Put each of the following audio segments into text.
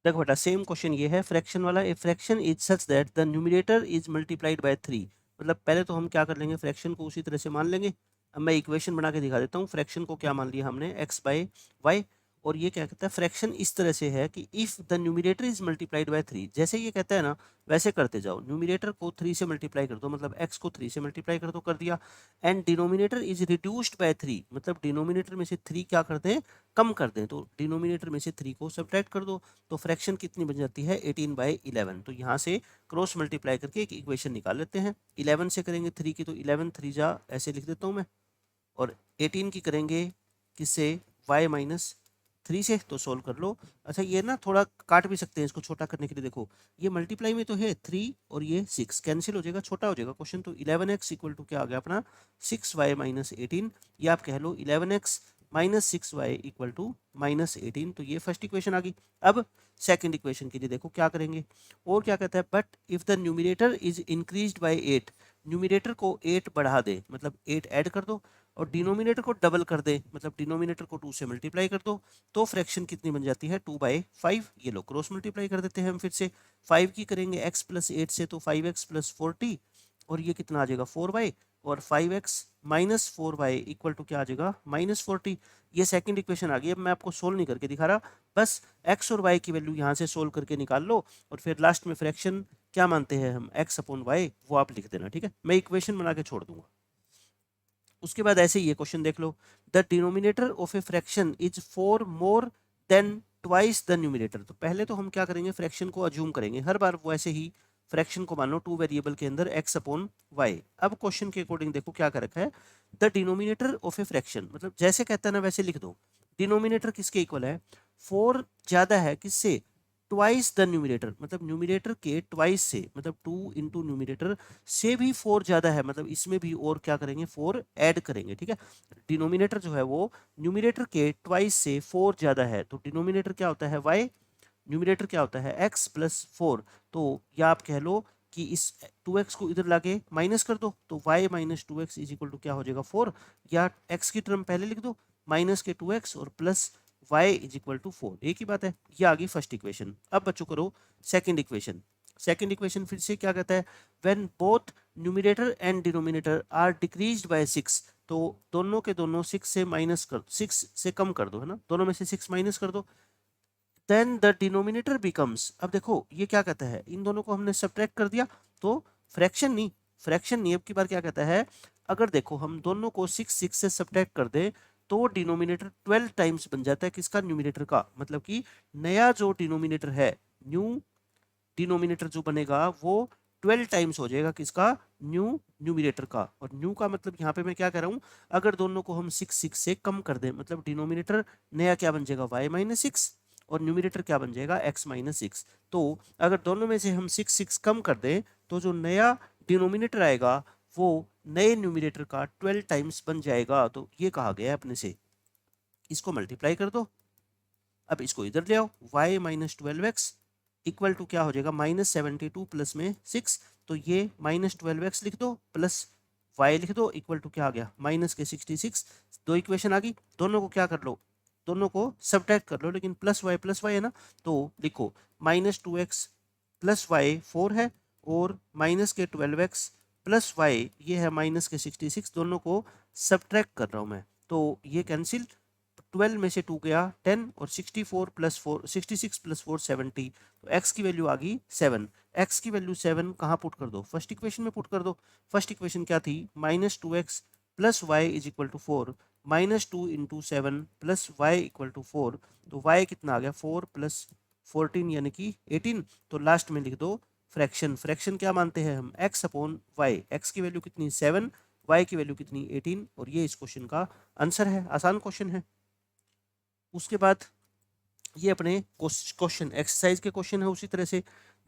देखो बेटा same question ये है फ्रैक्शन वाला। ए fraction is such that the numerator is multiplied by 3। मतलब पहले तो हम क्या कर लेंगे, फ्रैक्शन को उसी तरह से मान लेंगे। अब मैं इक्वेशन बना के दिखा देता हूँ। फ्रैक्शन को क्या मान लिया हमने, x बाय वाई। और ये क्या कहता है, फ्रैक्शन इस तरह से है कि if the numerator is multiplied by 3, जैसे ये कहता है ना वैसे करते जाओ। न्यूमिनेटर को 3 से मल्टीप्लाई कर दो, मतलब x को 3 से मल्टीप्लाई कर दो, कर दिया। And denominator is reduced by 3, मतलब डिनोमिनेटर में से 3 क्या करते हैं, कम कर दें। तो डिनोमिनेटर में से 3 को सब्ट्रैक्ट कर दो, तो फ्रैक्शन कितनी बन जाती है, 18/11। तो यहाँ से क्रॉस मल्टीप्लाई करके एक इक्वेशन निकाल लेते हैं। 11 से करेंगे 3 की, तो 11 3 जा, ऐसे लिख देता हूँ मैं। और 18 की करेंगे किससे, y-3 से, तो सोल्व कर लो। अच्छा ये ना थोड़ा काट भी सकते हैं इसको छोटा करने के लिए। देखो ये मल्टीप्लाई में तो है 3 और ये 6 कैंसिल हो जाएगा, छोटा हो जाएगा क्वेश्चन। तो 11x इक्वल टू क्या आ गया अपना, 6y-18। या आप कह लो 11x minus 6y equal to -18। तो ये फर्स्ट इक्वेशन आ गई। अब सेकंड इक्वेशन के लिए देखो क्या करेंगे। और क्या कहता है, but if the numerator is increased by 8, numerator को 8 बढ़ा दे, मतलब 8 ऐड कर दो। और डिनोमिनेटर को डबल कर दे, मतलब डिनोमिनेटर को 2 से मल्टीप्लाई कर दो। तो फ्रैक्शन कितनी बन जाती है, 2/5। ये लो क्रॉस मल्टीप्लाई कर देते हैं हम फिर से। 5 की करेंगे x प्लस 8 से, तो 5x प्लस 40। और ये कितना आ जाएगा 4y। और 5x minus 4y equal to क्या आ जाएगा, -40। ये सेकंड इक्वेशन आ गई। अब मैं आपको सोल्व नहीं करके दिखा रहा, बस x और y की वैल्यू यहाँ से सोल्व करके निकाल लो। और फिर लास्ट में फ्रैक्शन क्या मानते हैं हम, x/y, वो आप लिख देना, ठीक है। मैं इक्वेशन बना के छोड़ दूंगा। उसके बाद ऐसे ही ये क्वेश्चन देख लो। The denominator of a fraction is 4 more than twice the numerator. तो पहले तो हम क्या करेंगे, फ्रैक्शन को अज्यूम करेंगे हर बार, वो ऐसे ही फ्रैक्शन को मान लो 2 वेरिएबल के अंदर x/y। अब क्वेश्चन के अकॉर्डिंग देखो क्या कर रखा है, the denominator of a fraction, मतलब जैसे कहता है ना वैसे लिख दो। डिनोमिनेटर किसके इक्वल है, 4 ज्यादा है किससे, ट्वाइस द न्यूमिनेटर, मतलब न्यूमिनेटर के ट्वाइस से, मतलब 2 इंटू न्यूमिनेटर से भी 4 ज्यादा है, मतलब इसमें भी और क्या करेंगे, 4 ऐड करेंगे, ठीक है। डिनोमिनेटर जो है वो न्यूमिनेटर के ट्वाइस से 4 ज्यादा है, तो डिनोमिनेटर क्या होता है y, न्यूमिनेटर क्या होता है x प्लस 4। तो या आप कह लो कि इस 2x को इधर लाके माइनस कर दो, तो y minus 2x is equal to क्या हो जाएगा 4। या x की टर्म पहले लिख दो, माइनस के 2x और plus y is equal to 4, एक ही बात है। ये आ गई फर्स्ट इक्वेशन। अब बच्चों करो सेकंड इक्वेशन। सेकंड इक्वेशन फिर से क्या कहता है, when both numerator and denominator are decreased by 6। तो दोनों के दोनों 6 से माइनस कर, 6 से कम कर दो, है ना, दोनों में से 6 माइनस कर दो। देन द डिनोमिनेटर बिकम्स, अब देखो ये क्या कहता है, इन दोनों को हमने सब्ट्रैक्ट कर दिया, तो फ्रैक्शन नहीं, अब की बार क्या कहता है, अगर देखो हम दोनों को 6 से सब्ट्रैक्ट कर दे, तो डिनोमिनेटर 12 टाइम्स बन जाता है किसका, न्यूमिनेटर का। मतलब कि नया जो डिनोमिनेटर है, न्यू डिनोमिनेटर जो बनेगा वो 12 टाइम्स हो जाएगा किसका, न्यूमिनेटर का। और न्यू का मतलब यहाँ पे मैं क्या कह रहा हूँ, अगर दोनों को हम 6 से कम कर दें, मतलब डिनोमिनेटर नया क्या बन जाएगा, y-6, और न्यूमिनेटर क्या बन जाएगा, x-6। तो अगर दोनों में से हम 6 कम कर दें, तो जो नया डिनोमिनेटर आएगा वो नए न्यूमिनेटर का 12 टाइम्स बन जाएगा। तो ये कहा गया है अपने से, इसको मल्टीप्लाई कर दो। अब इसको इधर ले आओ, y-12x इक्वल टू क्या हो जाएगा, -72 प्लस में 6। तो ये -12x लिख दो प्लस y लिख दो इक्वल टू क्या आ गया, माइनस के 66। दो इक्वेशन आ गई, दोनों को क्या कर लो, दोनों को सब्ट्रैक्ट कर लो, लेकिन प्लस y है ना, तो लिखो -2x प्लस वाई 4 है, और माइनस के 12x प्लस वाई ये है माइनस के 66। दोनों को सब्ट्रैक्ट कर रहा हूँ मैं, तो ये कैंसिल। 12 में से 2 गया 10, और 64 प्लस 4, 66 प्लस 4 70। तो x की वैल्यू आ गई 7। x की वैल्यू 7 कहाँ पुट कर दो, फर्स्ट इक्वेशन में पुट कर दो। फर्स्ट इक्वेशन क्या थी, -2x plus y is equal to 4, -2 into 7 plus y equal to 4। तो y कितना आ गया, 4 प्लस 14 यानी कि 18। तो लास्ट में लिख दो फ्रैक्शन। फ्रैक्शन क्या मानते हैं हम, x/y। x की वैल्यू कितनी 7, y की वैल्यू कितनी 18। और ये इस क्वेश्चन का आंसर है, आसान क्वेश्चन है। उसके बाद ये अपने क्वेश्चन एक्सरसाइज के क्वेश्चन है उसी तरह से।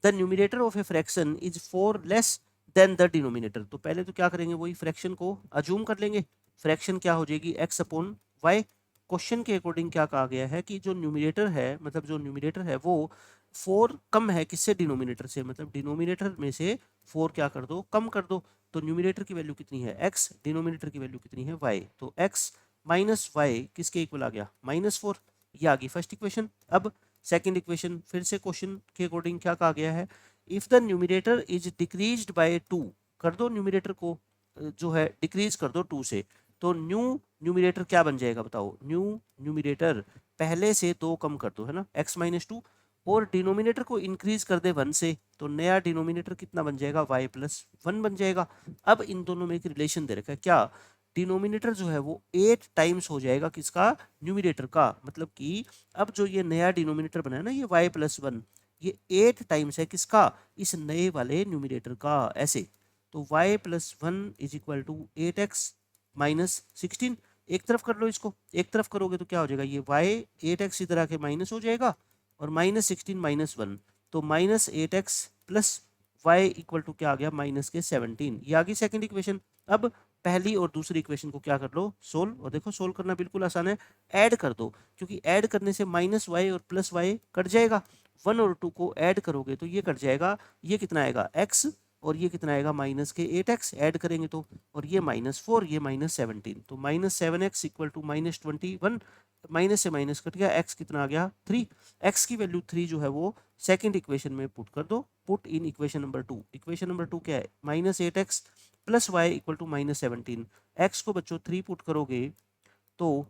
The numerator of a fraction is 4 less than the denominator. तो पहले तो क्या करेंगे, वही फ्रैक्शन को अज्यूम कर लेंगे। फ्रैक्शन क्या हो जाएगी, x/y। क्वेश्चन के अकॉर्डिंग क्या कहा गया है कि जो न्यूमिनेटर है, मतलब जो न्यूमिनेटर है वो 4 कम है किससे, डिनोमिनेटर से, मतलब डिनोमिनेटर में से 4 क्या कर दो, कम कर दो। तो न्यूमिनेटर की वैल्यू कितनी है x, डिनोमिनेटर की वैल्यू कितनी है y। तो x माइनस वाई किसके इक्वल आ गया, -4। ये आ गई फर्स्ट इक्वेशन। अब सेकंड इक्वेशन फिर से क्वेश्चन के अकॉर्डिंग क्या कहा गया है, if the numerator is decreased bye 2, कर दो न्यूमिनेटर को जो है डिक्रीज कर दो 2 से, तो न्यू न्यूमिनेटर क्या बन जाएगा बताओ, न्यू न्यूमिनेटर पहले से 2 कम कर दो है ना, x-2, और डिनोमिनेटर को इंक्रीज कर दे 1 से, तो नया डिनोमिनेटर कितना बन जाएगा, y+1 बन जाएगा। अब इन दोनों में एक रिलेशन दे रखा है, क्या डिनोमिनेटर जो है वो 8 टाइम्स हो जाएगा किसका, न्यूमिनेटर का, मतलब कि अब जो ये नया डिनोमिनेटर बना है ना ये y+1, ये 8 टाइम्स है किसका, इस नए वाले न्यूमिनेटर का, ऐसे। तो y+1 is equal to 8x-16, एक तरफ कर लो इसको, एक तरफ करोगे तो क्या हो जाएगा, ये y 8x इधर आके माइनस हो जाएगा, और -16 -1, तो -8x plus y equal to क्या आ गया, -17, ये आ गई सेकंड इक्वेशन। अब पहली और दूसरी इक्वेशन को क्या कर लो, सोल्व, और देखो सोल्व करना बिल्कुल आसान है, ऐड कर दो, क्योंकि ऐड करने से -y और +y कट जाएगा, 1 और 2 को ऐड करोगे तो ये कट जाएगा, ये कितना आएगा x, और ये कितना आएगा -8x, ऐड करेंगे तो, और ये -4, ये -17, तो -7x इक्वल टू -21, माइनस से माइनस कट गया, x कितना आ गया 3, x की वैल्यू 3 जो है वो सेकंड इक्वेशन में पुट कर दो, put in equation number 2, equation number 2 क्या है, -8x plus y equal to -17, x को बच्चों 3 पुट करोगे तो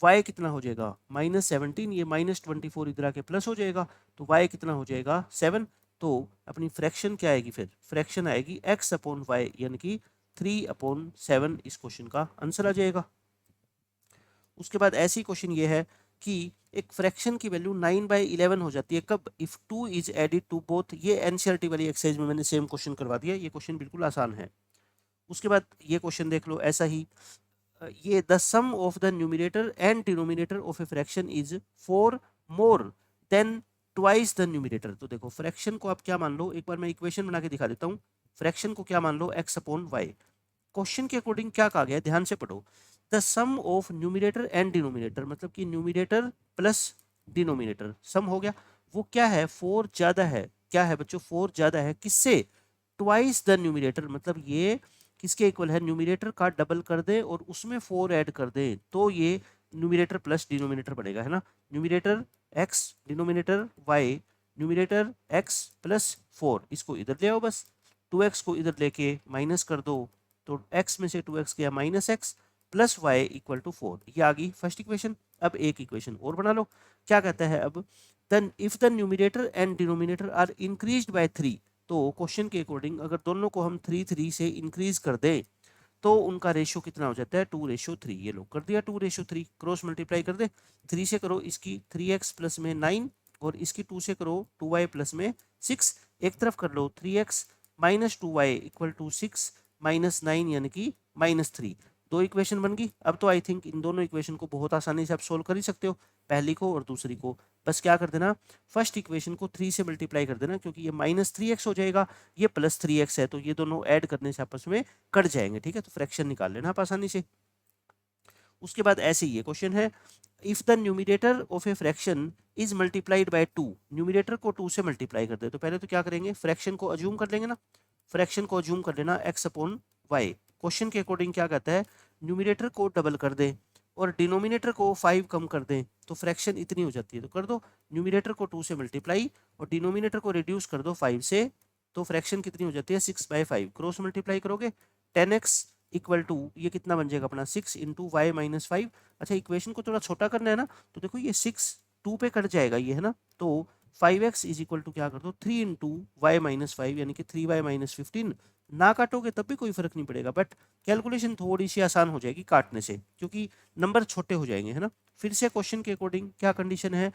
y कितना हो जाएगा, -17, ये -24 इधर आके प्लस हो जाएगा, तो y कितना हो जाएगा 7, तो अपनी फ्रैक्शन क्या आएगी, फिर फ्रैक्शन आएगी x/y, यानी कि 3/7 इस क्वेश्चन का आंसर आ जाएगा। उसके बाद ऐसी क्वेश्चन ये है कि एक फ्रैक्शन की वैल्यू 9/11 हो जाती है कब, if 2 is added to both, ये एनसीईआरटी वाली एक्सरसाइज में मैंने सेम क्वेश्चन करवा दिया, ये क्वेश्चन बिल्कुल आसान है। उसके बाद ये क्वेश्चन देख लो ऐसा ही, ये the sum of the numerator and denominator of a fraction is 4 more than twice the numerator, तो देखो फ्रैक्शन को आप क्या मान लो, एक बार मैं इक्वेशन बना के दिखा देता हूँ, फ्रैक्शन को क्या मान लो, x/y, क्वेश्चन के अकॉर्डिंग क्या कहा गया है, ध्यान से पढ़ो, the sum of numerator and denominator, मतलब कि न्यूमिनेटर प्लस डिनोमिनेटर सम हो गया, वो क्या है 4 ज्यादा है, क्या है बच्चों 4 ज्यादा है किससे, ट्वाइस द न्यूमिनेटर, मतलब ये किसके इक्वल है, न्यूमिनेटर का डबल कर दे और उसमें 4 ऐड कर दे, तो ये न्यूमिनेटर प्लस डिनोमिनेटर बनेगा, है ना, numerator x denominator y, numerator x plus 4, इसको इधर ले आओ बस, 2x को इधर लेके माइनस कर दो, तो x में से 2x गया -x plus y equal to 4, ये आ गई फर्स्ट इक्वेशन। अब एक इक्वेशन और बना लो, क्या कहता है अब, then if the numerator and denominator are increased by 3, तो क्वेश्चन के अकॉर्डिंग अगर दोनों को हम 3 से इंक्रीज कर दें तो उनका रेशियो कितना हो जाता है, 2:3, ये लोग कर दिया 2:3, क्रॉस मल्टीप्लाई कर दे, 3 से करो इसकी 3x प्लस में 9, और इसकी 2 से करो 2y प्लस में 6, एक तरफ कर लो 3x minus 2y equal to 6 minus 9 यानी कि -3, दो इक्वेशन बन गई। अब तो आई थिंक इन दोनों इक्वेशन को बहुत आसानी से आप सोल्व कर ही सकते हो, पहली को और दूसरी को, बस क्या कर देना, फर्स्ट इक्वेशन को 3 से मल्टीप्लाई कर देना, क्योंकि ये -3x हो जाएगा, ये +3x है, तो ये दोनों ऐड करने से आपस में कट जाएंगे, ठीक है, तो फ्रैक्शन निकाल लेना आप आसानी से। उसके बाद ऐसे ही ये क्वेश्चन है, if the numerator of a fraction is multiplied by 2, numerator को 2 से मल्टीप्लाई कर दे, तो पहले तो क्या करेंगे, फ्रैक्शन को अज्यूम कर लेंगे ना, फ्रैक्शन को अज्यूम कर लेना x/y, क्वेश्चन के अकॉर्डिंग क्या कहता है, न्यूमिनेटर को डबल कर दे और डिनोमिनेटर को 5 कम कर दें, तो फ्रैक्शन इतनी हो जाती है, तो कर दो न्यूमिनेटर को 2 से मल्टीप्लाई और डिनोमिनेटर को रिड्यूस कर दो 5 से, तो फ्रैक्शन कितनी हो जाती है 6/5, क्रॉस मल्टीप्लाई करोगे 10x इक्वल टू ये कितना बन जाएगा अपना 6 इंटू वाई माइनस 5। अच्छा इक्वेशन को थोड़ा छोटा करना है ना, तो देखो ये 6 2 पे कट जाएगा ये, है ना, तो 5x इज इक्वल टू क्या कर दो 3 इंटू वाई माइनस 5 यानी कि 3y माइनस 15, ना काटोगे तब भी कोई फर्क नहीं पड़ेगा, बट कैलकुलेशन थोड़ी सी आसान हो जाएगी काटने से, क्योंकि नंबर छोटे हो जाएंगे, है ना। फिर से क्वेश्चन के अकॉर्डिंग क्या कंडीशन है,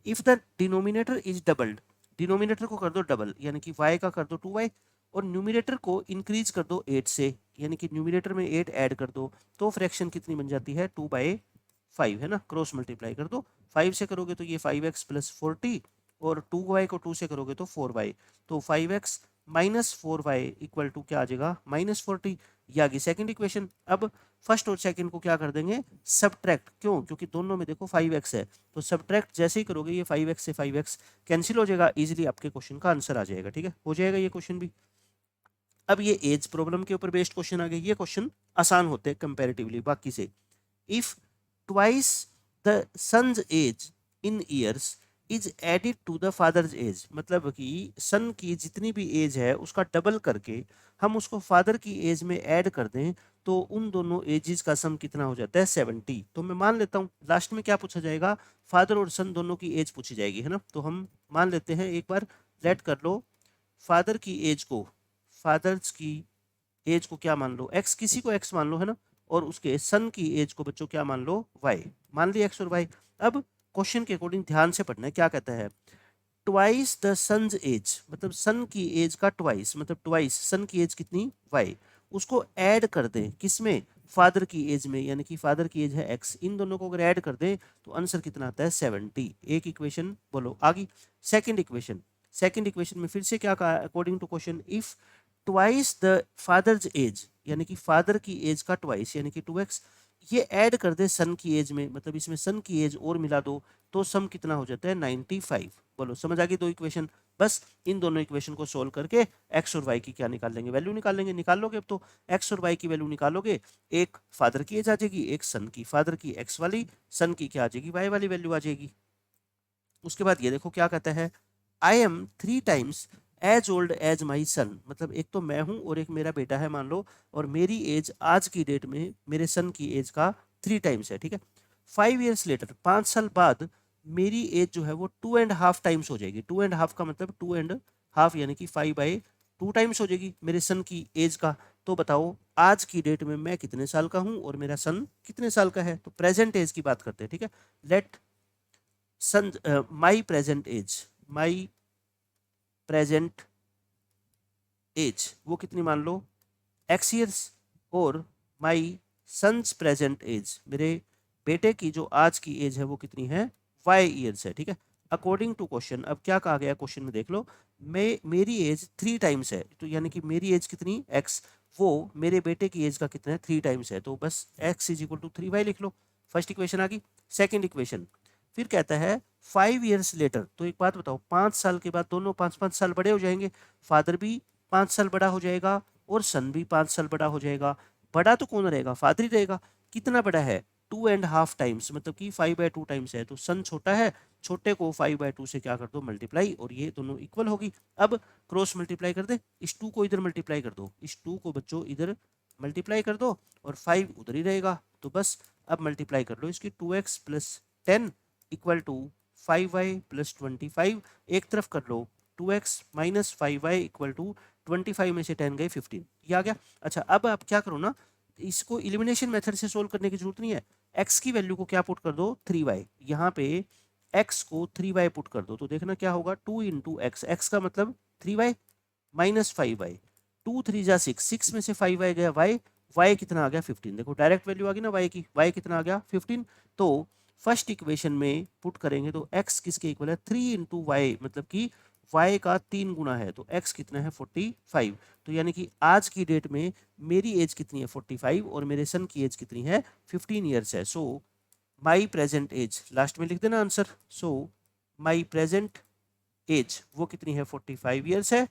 if the denominator is doubled, denominator को कर दो डबल यानी कि y का कर दो 2y, और न्यूमिनेटर को इंक्रीज कर दो 8 से, यानी कि न्यूमिनेटर में 8 ऐड कर दो, तो फ्रैक्शन कितनी बन जाती है 2/5, है ना, क्रॉस मल्टीप्लाई कर दो, 5 से करोगे तो ये 5x प्लस 40 और 2y को 2 से करोगे तो 4y, तो 5x minus 4y equal to क्या आ जाएगा -40, ये आ गई सेकंड इक्वेशन। अब फर्स्ट और सेकंड को क्या कर देंगे सब्ट्रैक्ट, क्यों, क्योंकि दोनों में देखो 5x है, तो सब्ट्रैक्ट जैसे ही करोगे ये 5x से 5x कैंसिल हो जाएगा, इजीली आपके क्वेश्चन का आंसर आ जाएगा, ठीक है, हो जाएगा ये क्वेश्चन भी। अब ये एज प्रॉब्लम के ऊपर बेस्ड क्वेश्चन आ गए, ये क्वेश्चन आसान होते हैं कंपैरेटिवली बाकी से। If twice the son's age in years is added to the father's age, मतलब कि सन की जितनी भी एज है उसका डबल करके हम उसको फादर की एज में ऐड कर दें तो उन दोनों एजेस का सम कितना हो जाता है 70। तो मैं मान लेता हूँ लास्ट में क्या पूछा जाएगा, फादर और सन दोनों की एज पूछी जाएगी, है ना। तो हम मान लेते हैं एक बार, लेट कर लो फादर की एज को, फादर्स की एज को क्या मान लो एक्स, किसी को एक्स मान लो, है ना। और उसके सन की एज को बच्चों क्या मान लो वाई, मान लिया एक्स और वाई। अब क्वेश्चन के अकॉर्डिंग ध्यान से पढ़ना है, क्या कहता है, ट्वाइस द सन्स एज, मतलब सन की एज का ट्वाइस, मतलब ट्वाइस सन की एज कितनी वाई, उसको ऐड कर दें किसमें, फादर की एज में, यानी कि फादर की एज है एक्स, इन दोनों को अगर ऐड कर दें तो आंसर कितना आता है 70। एक इक्वेशन बोलो आगे। सेकंड इक्वेशन, सेकंड इक्वेशन में फिर से क्या कहा, according to question if twice the father's age, यानी कि फादर की एज का ट्वाइस यानी कि 2x, ये ऐड कर दे सन की एज में, मतलब इसमें सन की एज और मिला दो तो सम कितना हो जाता है 95। बोलो समझ आ गई दो इक्वेशन। बस इन दोनों इक्वेशन को सोल्व करके एक्स और वाई की क्या निकाल लेंगे, वैल्यू निकाल लेंगे। निकाल लोगे अब तो एक्स और वाई की वैल्यू निकालोगे, एक फादर की एज आ जाएगी, एक सन की, फादर की एक्स वाली, सन की क्या आ जाएगी वाई वाली वैल्यू आ जाएगी। उसके बाद ये देखो क्या कहता है, I am 3 times as old as my son, मतलब एक तो मैं हूं और एक मेरा बेटा है मान लो, और मेरी एज आज की डेट में मेरे सन की एज का 3 टाइम्स है, ठीक है। 5 ईयर्स लेटर, 5 साल बाद मेरी एज जो है वो 2.5 टाइम्स हो जाएगी। 2.5 का मतलब 2.5 यानी कि 5/2 टाइम्स हो जाएगी मेरे सन की एज का। तो बताओ आज की डेट में मैं कितने साल का हूं और मेरा सन कितने साल का है। तो प्रेजेंट एज की बात करते हैं, ठीक है। Let son my present age, my present age वो कितनी मान लो एक्स ईयर्स, और माई सन्स प्रेजेंट एज, मेरे बेटे की जो आज की एज है वो कितनी है वाई ईयर्स है, ठीक है। अकॉर्डिंग टू क्वेश्चन, अब क्या कहा गया क्वेश्चन में देख लो, मैं मेरी एज 3 टाइम्स है, तो यानी कि मेरी एज कितनी एक्स, वो मेरे बेटे की एज का कितना है 3 टाइम्स है, तो बस x is equal to 3y लिख लो। फर्स्ट इक्वेशन आ गई। सेकेंड इक्वेशन फिर कहता है 5 ईयर्स लेटर, तो एक बात बताओ 5 साल के बाद दोनों 5-5 साल बड़े हो जाएंगे, फादर भी 5 साल बड़ा हो जाएगा और सन भी 5 साल बड़ा हो जाएगा। बड़ा तो कौन रहेगा, फादर ही रहेगा। कितना बड़ा है 2.5 टाइम्स, मतलब कि 5/2 टाइम्स है, तो सन छोटा है, छोटे को 5/2 से क्या कर दो मल्टीप्लाई, और ये दोनों इक्वल होगी। अब क्रॉस मल्टीप्लाई कर दे, इस 2 को इधर मल्टीप्लाई कर दो, इस 2 को बच्चों इधर मल्टीप्लाई कर दो और 5 उधर ही रहेगा। तो बस अब मल्टीप्लाई कर लो इसकी, 2x + 10 इक्वल टू 5y + 25, एक तरफ कर लो 2x - 5y इक्वल टू 25 में से 10 गए 15, ये आ गया। अच्छा अब आप क्या करो ना, इसको इलिमिनेशन मेथड से सोल्व करने की जरूरत नहीं है। x की वैल्यू को क्या पुट कर दो 3y, यहाँ पे x को 3y पुट कर दो, तो देखना क्या होगा 2 × x, x का मतलब 3y - 5y, 2 3 जा 6, 6 में से 5y गया y, y कितना आ गया 15। देखो डायरेक्ट वैल्यू आ गई ना y की, y कितना आ गया 15। तो फर्स्ट इक्वेशन में पुट करेंगे तो x किसके इक्वल है 3 × y, मतलब कि y का 3 गुना है, तो x कितना है 45। तो यानी कि आज की डेट में मेरी एज कितनी है 45 और मेरे सन की एज कितनी है 15 ईयर्स है। So my present age, last में लिख देना answer. So my present age वो कितनी है 45 ईयर्स है,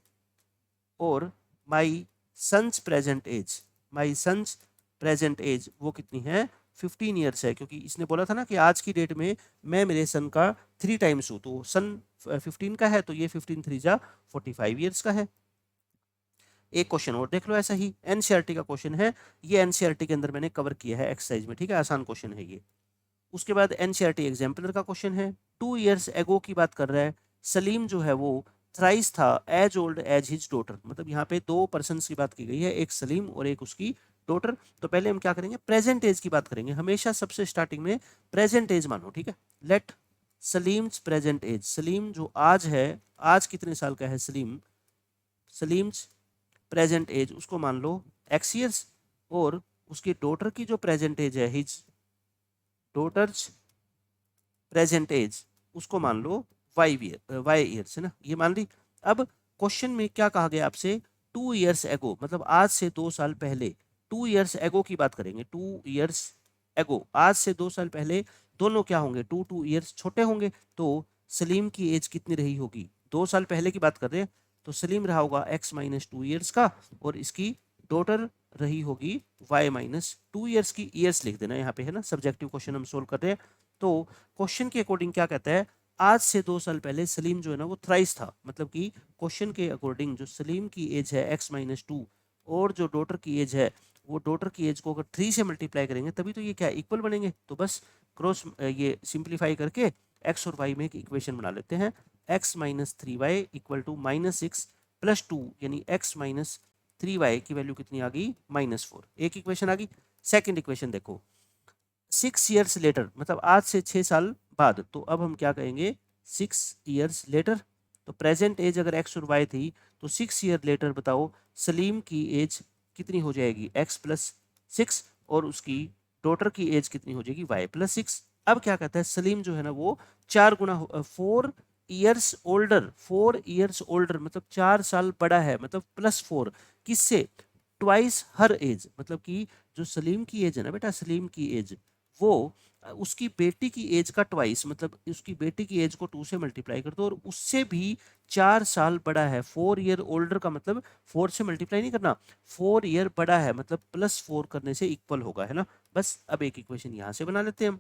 और my son's present age, my son's present age वो कितनी है 15 ईयर्स है, क्योंकि इसने बोला था ना कि आज की डेट में मैं मेरे सन का 3 टाइम्स हूँ, तो सन 15 का है, तो ये 15 3 जा 45 ईयर्स का है। एक क्वेश्चन और देख लो ऐसा ही, एनसीईआरटी का क्वेश्चन है, ये एनसीईआरटी के अंदर मैंने कवर किया है एक्सरसाइज में, ठीक है, आसान क्वेश्चन है ये। उसके बाद एनसीईआरटी एग्जाम्पलर का क्वेश्चन है, 2 ईयर्स एगो की बात कर रहा है, सलीम जो है वो थ्राइस था as old as his daughter, मतलब यहाँ पे 2 पर्सन की बात की गई है, एक सलीम और एक उसकी डॉटर। तो पहले हम क्या करेंगे प्रेजेंट एज की बात करेंगे, हमेशा सबसे स्टार्टिंग में प्रेजेंट एज मानो, ठीक है। Let Salim's present age, Salim जो आज है, आज कितने साल का है सलीम, सलीम्स प्रेजेंट एज उसको मान लो एक्स ईयर्स, और उसकी डॉटर की जो प्रेजेंट एज है हिज डॉटर्स प्रेजेंट एज उसको मान लो वाई ईयर्स, है ना, ये मान ली। अब क्वेश्चन में क्या कहा गया आपसे 2 ईयर्स एगो, मतलब आज से 2 साल पहले, 2 ईयर्स एगो की बात करेंगे, 2 ईयर्स एगो आज से 2 साल पहले दोनों क्या होंगे 2 ईयर्स छोटे होंगे, तो सलीम की एज कितनी रही होगी 2 साल पहले की बात कर रहे हैं, तो सलीम रहा होगा x - 2 ईयर्स का, और इसकी डॉटर रही होगी y - 2 ईयर्स की। ईयर्स लिख देना यहाँ पे, है ना, सब्जेक्टिव क्वेश्चन हम सोल्व कर रहे हैं। तो क्वेश्चन के अकॉर्डिंग क्या कहता है, आज से 2 साल पहले सलीम जो है ना वो थ्राइस था, मतलब कि क्वेश्चन के अकॉर्डिंग जो सलीम की एज है x-2 और जो डॉटर की एज है वो डॉटर की एज को अगर 3 से मल्टीप्लाई करेंगे तभी तो ये क्या इक्वल बनेंगे। तो बस क्रॉस ये सिंप्लीफाई करके x और y में एक इक्वेशन बना लेते हैं, x-3y इक्वल टू -6 प्लस 2 यानी x-3y की वैल्यू कितनी आ गई -4। एक इक्वेशन आ गई। सेकंड इक्वेशन देखो, 6 ईयर्स लेटर मतलब आज से 6 साल बाद, तो अब हम क्या कहेंगे 6 ईयर्स लेटर। तो प्रेजेंट एज अगर x और y थी तो 6 ईयर लेटर बताओ सलीम की एज कितनी हो जाएगी x+6 और उसकी डॉटर की एज कितनी हो जाएगी y+6। अब क्या कहता है सलीम जो है ना वो 4 गुना 4 ईयर्स ओल्डर, 4 ईयर्स ओल्डर मतलब 4 साल बड़ा है, मतलब +4 किससे, ट्वाइस हर एज, मतलब कि जो सलीम की एज है ना बेटा, सलीम की एज वो उसकी बेटी की एज का ट्वाइस, मतलब उसकी बेटी की एज को 2 से मल्टीप्लाई कर दो और उससे भी 4 साल बड़ा है। 4 ईयर ओल्डर का मतलब 4 से मल्टीप्लाई नहीं करना, 4 ईयर बड़ा है मतलब +4 करने से इक्वल होगा, है ना। बस अब एक इक्वेशन यहाँ से बना लेते हैं हम।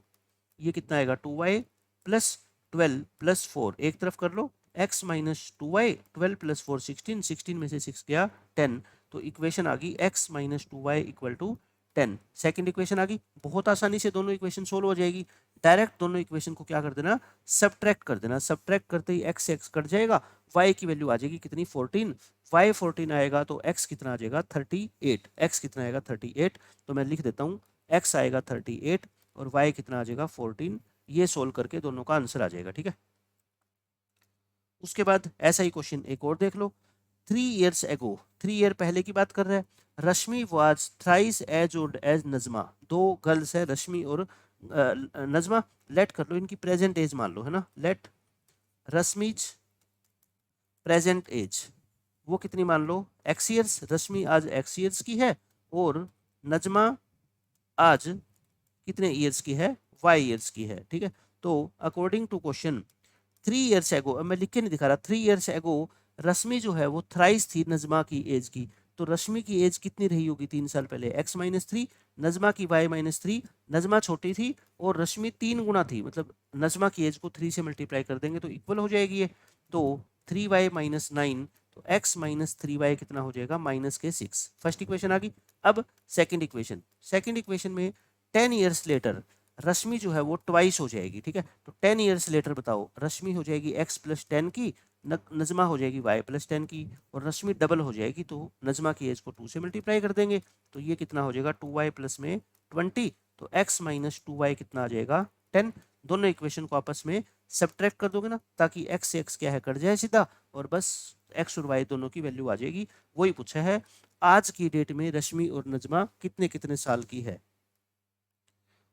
ये कितना आएगा 2y प्लस 12 प्लस 4 एक तरफ कर लो, x-2y 12 प्लस 4 16, 16 में से 6 गया 10, तो इक्वेशन आ गई x-2y equal to 10। Second equation आ गई, बहुत आसानी से दोनों इक्वेशन सोल्व हो जाएगी। डायरेक्ट दोनों इक्वेशन को क्या कर देना, सब्ट्रैक्ट कर देना। सब्ट्रैक्ट करते ही x से x कट जाएगा, y की वैल्यू आ जाएगी कितनी 14, y 14 आएगा तो x कितना आ जाएगा 38, x कितना आएगा 38, तो मैं लिख देता हूँ x आएगा 38 और y कितना आ जाएगा 14। ये सोल्व करके दोनों का आंसर आ जाएगा, ठीक है। उसके बाद ऐसा ही क्वेश्चन एक और देख लो, 3 years ago, 3 ईयर पहले की बात कर रहा है, Rashmi was thrice as old as Najma. दो गर्ल्स है रश्मि और नजमा, लेट कर लो इनकी प्रेजेंट एज मान लो, है ना। लेट रश्मिज प्रेजेंट एज वो कितनी मान लो x ईयर्स, रश्मि आज x ईयर्स की है और नजमा आज कितने ईयर्स की है y ईयर्स की है, ठीक है। तो according to question 3 years ago, अब मैं लिख के नहीं दिखा रहा, 3 ईयर्स एगो रश्मि जो है वो थ्राइस थी नजमा की एज की, तो रश्मि की एज कितनी रही होगी 3 साल पहले, x-3, नजमा की y-3, नजमा छोटी थी और रश्मि 3 गुना थी, मतलब नजमा की एज को 3 से मल्टीप्लाई कर देंगे तो इक्वल हो जाएगी ये। तो 3y-9, तो x-3y कितना हो जाएगा -6। फर्स्ट इक्वेशन आ गई। अब सेकंड इक्वेशन, सेकंड इक्वेशन में 10 ईयर्स लेटर रश्मि जो है वो ट्वाइस हो जाएगी, ठीक है। तो 10 ईयर्स लेटर बताओ रश्मि हो जाएगी x+10 की, नजमा हो जाएगी y+10 की और रश्मि डबल हो जाएगी, तो नजमा की एज को 2 से मल्टीप्लाई कर देंगे तो ये कितना हो जाएगा 2y प्लस में 20, तो x-2y कितना आ जाएगा 10। दोनों इक्वेशन को आपस में सब्ट्रैक्ट कर दोगे ना, ताकि x से x क्या है कट जाए सीधा और बस x और y दोनों की वैल्यू आ जाएगी। वही पूछा है आज की डेट में रश्मि और नजमा कितने कितने साल की है।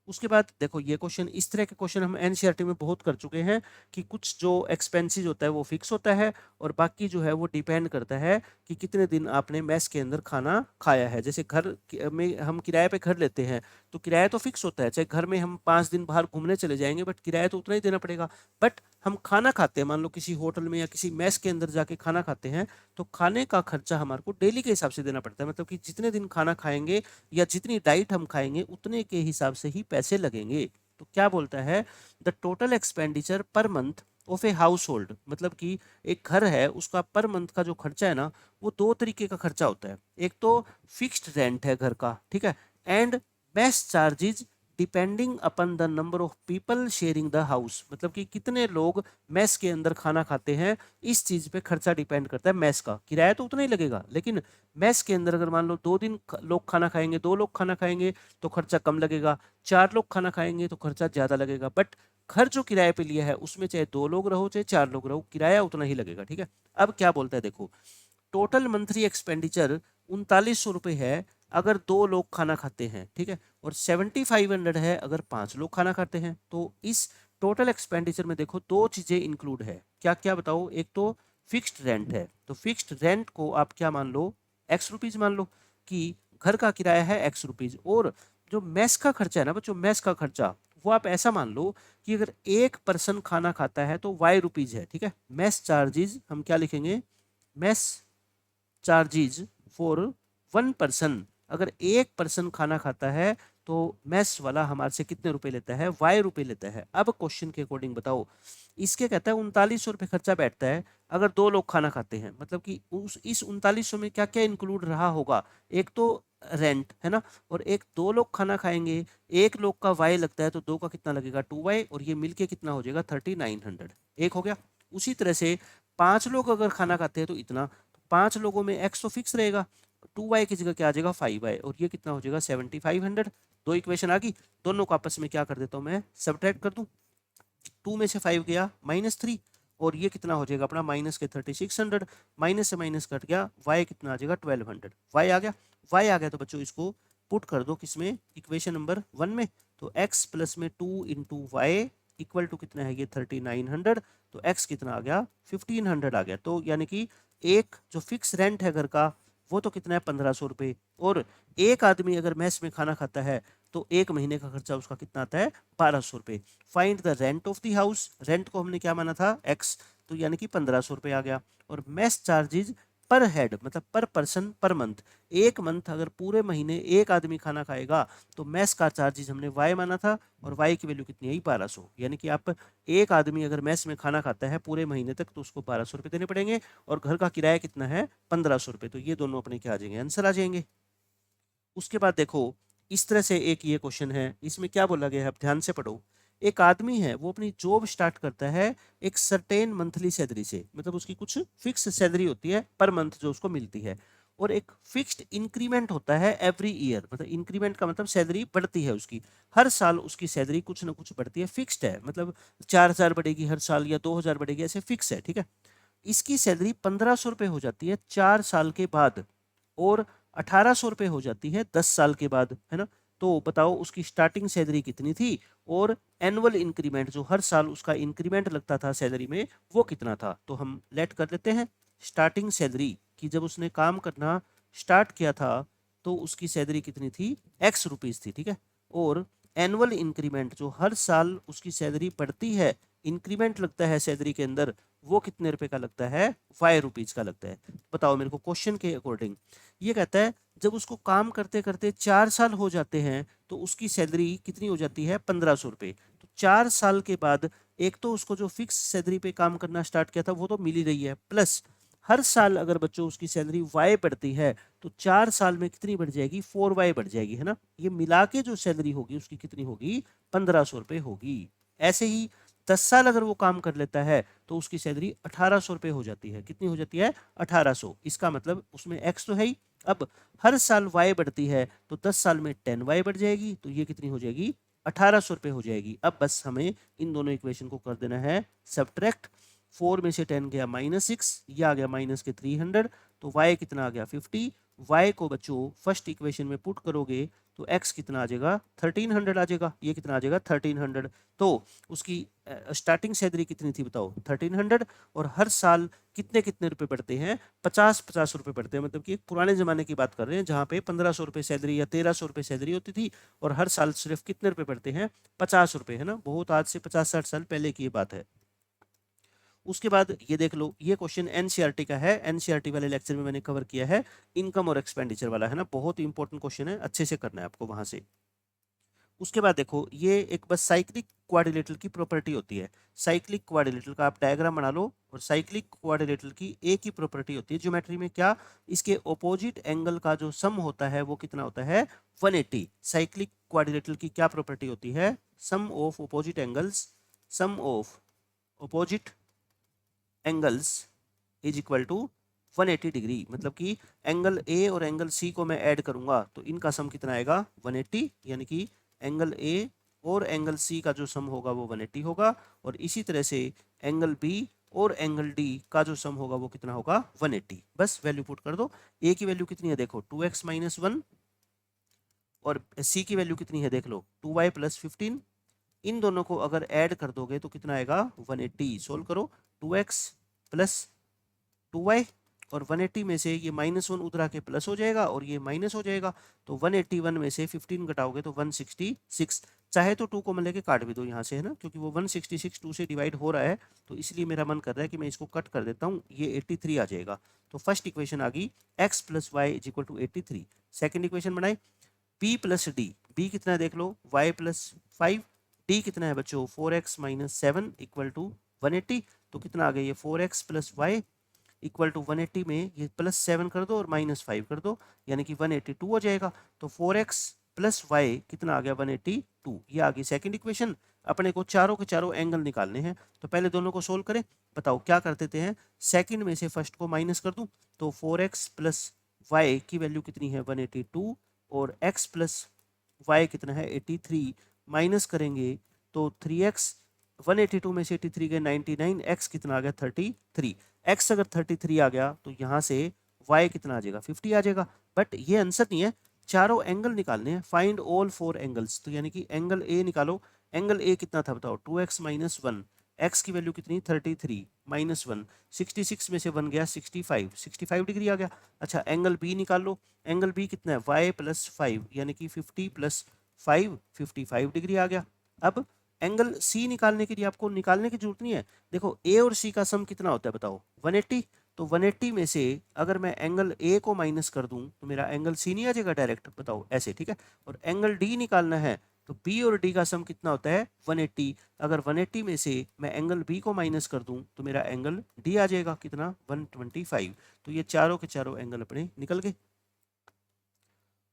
उसके बाद देखो ये क्वेश्चन, इस तरह के क्वेश्चन हम एनसीईआरटी में बहुत कर चुके हैं कि कुछ जो एक्सपेंसेस होता है वो फिक्स होता है और बाकी जो है वो डिपेंड करता है कि कितने दिन आपने मेस के अंदर खाना खाया है। जैसे घर में हम किराए पे घर लेते हैं तो किराया तो फिक्स होता है, चाहे घर में हम 5 दिन बाहर घूमने चले जाएंगे बट किराया तो उतना ही देना पड़ेगा। बट हम खाना खाते हैं, मान लो किसी होटल में या किसी मेस के अंदर जाके खाना खाते हैं तो खाने का खर्चा हमारे को डेली के हिसाब से देना पड़ता है, मतलब कि जितने दिन खाना खाएंगे या जितनी डाइट हम खाएंगे उतने के हिसाब से ही पैसे लगेंगे। तो क्या बोलता है, the total expenditure per month of a house hold, मतलब कि एक घर है उसका पर मंथ का जो खर्चा है ना वो 2 तरीके का खर्चा होता है। एक तो फिक्स्ड रेंट है घर का, ठीक है, and mess charges depending upon the number of people sharing the house, मतलब कि कितने लोग मेस के अंदर खाना खाते हैं इस चीज पे खर्चा डिपेंड करता है। मेस का किराया तो उतना ही लगेगा, लेकिन मेस के अंदर अगर मान लो 2 दिन लोग खाना खाएंगे, 2 लोग खाना खाएंगे तो खर्चा कम लगेगा, 4 लोग खाना खाएंगे तो खर्चा ज्यादा लगेगा। बट घर जो किराए पे लिया है उसमें चाहे 2 लोग रहो चाहे 4 लोग रहो किराया उतना ही लगेगा, ठीक है। अब क्या बोलता है देखो, टोटल मंथली एक्सपेंडिचर 3900 रुपये है अगर 2 लोग खाना खाते हैं, ठीक है, और 7500 है अगर 5 लोग खाना खाते हैं। तो इस टोटल एक्सपेंडिचर में देखो 2 चीजें इंक्लूड है, क्या क्या बताओ। एक तो फिक्स्ड रेंट है, तो फिक्स्ड रेंट को आप क्या मान लो x रुपीज मान लो कि घर का किराया है x रुपीज, और जो मेस का खर्चा है ना बच्चों, मेस का खर्चा वो आप ऐसा मान लो कि अगर एक पर्सन खाना खाता है तो y रुपीज है, ठीक है। मेस चार्जेस हम क्या लिखेंगे, मेस चार्जेस फॉर 1 पर्सन, अगर एक पर्सन खाना खाता है तो मेस वाला हमारे से कितने रुपए लेता है, वाई रुपए लेता है। अब क्वेश्चन के अकॉर्डिंग बताओ, इसके कहता है 3900 रुपये खर्चा बैठता है अगर 2 लोग खाना खाते हैं, मतलब कि उस इस 3900 में क्या क्या इंक्लूड रहा होगा, एक तो रेंट है ना, और एक 2 लोग खाना खाएंगे, एक लोग का वाई लगता है तो 2 का कितना लगेगा 2y, और ये मिलके कितना हो जाएगा 3900, एक हो गया। उसी तरह से 5 लोग अगर खाना खाते हैं तो इतना, तो 5 लोगों में x तो फिक्स रहेगा, 2y की जगह क्या आ जाएगा 5y, और ये कितना हो जाएगा 7500। दो इक्वेशन आ गई, दोनों को आपस में क्या कर देता हूँ मैं, सब्ट्रैक्ट कर दूं। 2 में से 5 गया -3, और ये कितना हो जाएगा अपना माइनस के 3600, माइनस से माइनस कट गया, y कितना आ जाएगा 1200, y आ गया। y आ गया तो बच्चों इसको पुट कर दो किसमें, इक्वेशन नंबर 1 में। तो x प्लस में 2 इंटू वाई इक्वल टू कितना है ये 3900, तो x कितना आ गया 1500 आ गया। तो यानी कि एक जो फिक्स रेंट है घर का वो तो कितना है 1500 रुपये, और एक आदमी अगर मेस में खाना खाता है तो एक महीने का खर्चा उसका कितना आता है 1200 रुपये। Find the rent of the house, rent को हमने क्या माना था x, तो यानी कि 1500 रुपये आ गया। और मेस चार्जेज पर हेड मतलब पर पर्सन पर मंथ, एक मंथ अगर पूरे महीने एक आदमी खाना खाएगा तो मेस का चार्जेज हमने y माना था, और y की वैल्यू कितनी आई 1200, यानी कि आप एक आदमी अगर मेस में खाना खाता है पूरे महीने तक तो उसको 1200 रुपये देने पड़ेंगे, और घर का किराया कितना है 1500 रुपये, तो ये दोनों अपने क्या आ जाएंगे, आंसर आ जाएंगे। उसके बाद देखो इस तरह से एक ये क्वेश्चन है, इसमें क्या बोला गया है, आप ध्यान से पढ़ो। एक आदमी है वो अपनी जॉब स्टार्ट करता है एक सर्टेन मंथली सैलरी से, मतलब उसकी कुछ फिक्स सैलरी होती है पर मंथ जो उसको मिलती है, और एक फिक्स्ड इंक्रीमेंट होता है एवरी ईयर, मतलब इंक्रीमेंट का मतलब सैलरी बढ़ती है उसकी, हर साल उसकी सैलरी कुछ ना कुछ बढ़ती है, फिक्स्ड है, मतलब 4000 बढ़ेगी हर साल या 2000 बढ़ेगी, ऐसे फिक्स है, ठीक है। इसकी सैलरी 1500 रुपये हो जाती है 4 साल के बाद, और 1800 रुपये हो जाती है 10 साल के बाद, है ना। तो बताओ उसकी स्टार्टिंग सैलरी कितनी थी, और एनुअल इंक्रीमेंट जो हर साल उसका इंक्रीमेंट लगता था सैलरी में वो कितना था। तो हम लेट कर लेते हैं स्टार्टिंग सैलरी कि जब उसने काम करना स्टार्ट किया था तो उसकी सैलरी कितनी थी x रुपीज़ थी, ठीक है। और एनुअल इंक्रीमेंट जो हर साल उसकी सैलरी बढ़ती है, इंक्रीमेंट लगता है सैलरी के अंदर, वो कितने रुपए का लगता है 5 रुपीज़ का लगता है। बताओ मेरे को क्वेश्चन के अकॉर्डिंग, ये कहता है जब उसको काम करते करते 4 साल हो जाते हैं तो उसकी सैलरी कितनी हो जाती है 1500 रुपये। तो 4 साल के बाद एक तो उसको जो फिक्स सैलरी पे काम करना स्टार्ट किया था वो तो मिल ही रही है, प्लस हर साल अगर बच्चों उसकी सैलरी वाई बढ़ती है तो 4 साल में कितनी बढ़ जाएगी 4y बढ़ जाएगी, है ना। ये मिला के जो सैलरी होगी उसकी कितनी होगी 1500 रुपये होगी। ऐसे ही 10 साल अगर वो काम कर लेता है तो उसकी सैलरी 1800 रुपये हो जाती है, कितनी हो जाती है 1800। इसका मतलब उसमें x तो है ही, अब हर साल y बढ़ती है तो 10 साल में 10y बढ़ जाएगी, तो ये कितनी हो जाएगी 1800 रुपये हो जाएगी। अब बस हमें इन दोनों इक्वेशन को कर देना है सब्ट्रैक्ट, 4 में से 10 गया -6, ये आ गया माइनस के 300, तो y कितना आ गया 50। y को बच्चों फर्स्ट इक्वेशन में पुट करोगे तो x कितना आ जाएगा 1300 आ जाएगा, ये कितना आ जाएगा 1300। तो उसकी स्टार्टिंग सैलरी कितनी थी बताओ 1300, और हर साल कितने कितने रुपए बढ़ते हैं 50-50 रुपए बढ़ते हैं, मतलब कि एक पुराने ज़माने की बात कर रहे हैं जहाँ पे 1500 रुपये सैलरी या 1300 रुपये सैलरी होती थी, और हर साल सिर्फ कितने रुपए बढ़ते हैं 50 रुपये, है ना। बहुत आज से 50-60 साल पहले की ये बात है। उसके बाद ये देख लो, ये क्वेश्चन एनसीईआरटी का है, एनसीईआरटी वाले लेक्चर में मैंने कवर किया है, इनकम और एक्सपेंडिचर वाला, है ना। बहुत इंपॉर्टेंट क्वेश्चन है, अच्छे से करना है आपको वहां से। उसके बाद देखो ये एक बस साइक्लिक क्वाड्रिलेटरल की प्रॉपर्टी होती है, साइक्लिक क्वाड्रिलेटरल का आप डायग्राम बना लो, और साइक्लिक क्वाड्रिलेटरल की एक ही प्रॉपर्टी होती है ज्योमेट्री में, क्या, इसके ऑपोजिट एंगल का जो सम होता है वो कितना होता है 180। साइक्लिक क्वाड्रिलेटरल की क्या प्रॉपर्टी होती है, sum of opposite angles, sum of opposite angles is equal to 180 degree, मतलब कि एंगल ए और एंगल सी को मैं ऐड करूंगा तो इनका सम कितना आएगा 180, यानी कि एंगल ए और एंगल सी का जो सम होगा वो 180 होगा, और इसी तरह से एंगल बी और एंगल डी का जो सम होगा वो कितना होगा 180। बस वैल्यू पुट कर दो, ए की वैल्यू कितनी है देखो 2x - 1, और सी की वैल्यू कितनी है देख लो 2y + 15, इन दोनों को अगर ऐड कर दोगे तो कितना आएगा 180। सोल्व करो, 2x + 2y, और 180 में से ये -1 उधर आके प्लस हो जाएगा और ये माइनस हो जाएगा, तो 181 में से 15 घटाओगे तो 166। चाहे तो 2 को मैं लेके काट भी दो यहाँ से, है ना, क्योंकि वो 166 2 से डिवाइड हो रहा है, तो इसलिए मेरा मन कर रहा है कि मैं इसको कट कर देता हूँ, ये 83 आ जाएगा। तो फर्स्ट इक्वेशन आ गई x + y = 83। सेकेंड इक्वेशन बनाए b + d, बी कितना है देख लो, y प्लस 5, डी कितना है बच्चों 4x माइनस 7 इक्वल टू 180। तो कितना आ गया ये 4x plus y equal to 180 में ये प्लस 7 कर दो और माइनस 5 कर दो, यानी कि 182 हो जाएगा। तो 4x प्लस वाई कितना आ गया 182, ये आ गई सेकंड इक्वेशन। अपने को चारों के चारों एंगल निकालने हैं, तो पहले दोनों को सोल्व करें। बताओ क्या कर देते हैं, सेकंड में से फर्स्ट को माइनस कर दूं, तो 4x प्लस वाई की वैल्यू कितनी है 182 और x प्लस वाई कितना है 83, माइनस करेंगे तो 3x 182 में से 83 गए 99, x कितना आ गया 33। x अगर 33 आ गया तो यहाँ से y कितना आ जाएगा 50 आ जाएगा। बट ये आंसर नहीं है, चारों एंगल निकालने हैं, फाइंड ऑल 4 एंगल्स। तो यानी कि एंगल ए निकालो, एंगल ए कितना था बताओ 2x माइनस 1, x की वैल्यू कितनी 33 माइनस 1, 66 में से 1 गया 65, 65 डिग्री आ गया। अच्छा एंगल बी निकाल लो, एंगल बी कितना है y प्लस 5 यानी कि 50 प्लस 5 55 डिग्री आ गया। अब एंगल सी निकालने के लिए आपको निकालने की जरूरत नहीं है, देखो ए और सी का सम कितना होता है बताओ 180। तो 180 में से अगर मैं एंगल ए को माइनस कर दूं तो मेरा एंगल सी नहीं आ जाएगा डायरेक्ट, बताओ ऐसे, ठीक है। और एंगल डी निकालना है तो बी और डी का सम कितना होता है 180। अगर 180 में से मैं एंगल बी को माइनस कर दूं तो मेरा एंगल डी आ जाएगा कितना 125। तो ये चारों के चारों एंगल अपने निकल गए।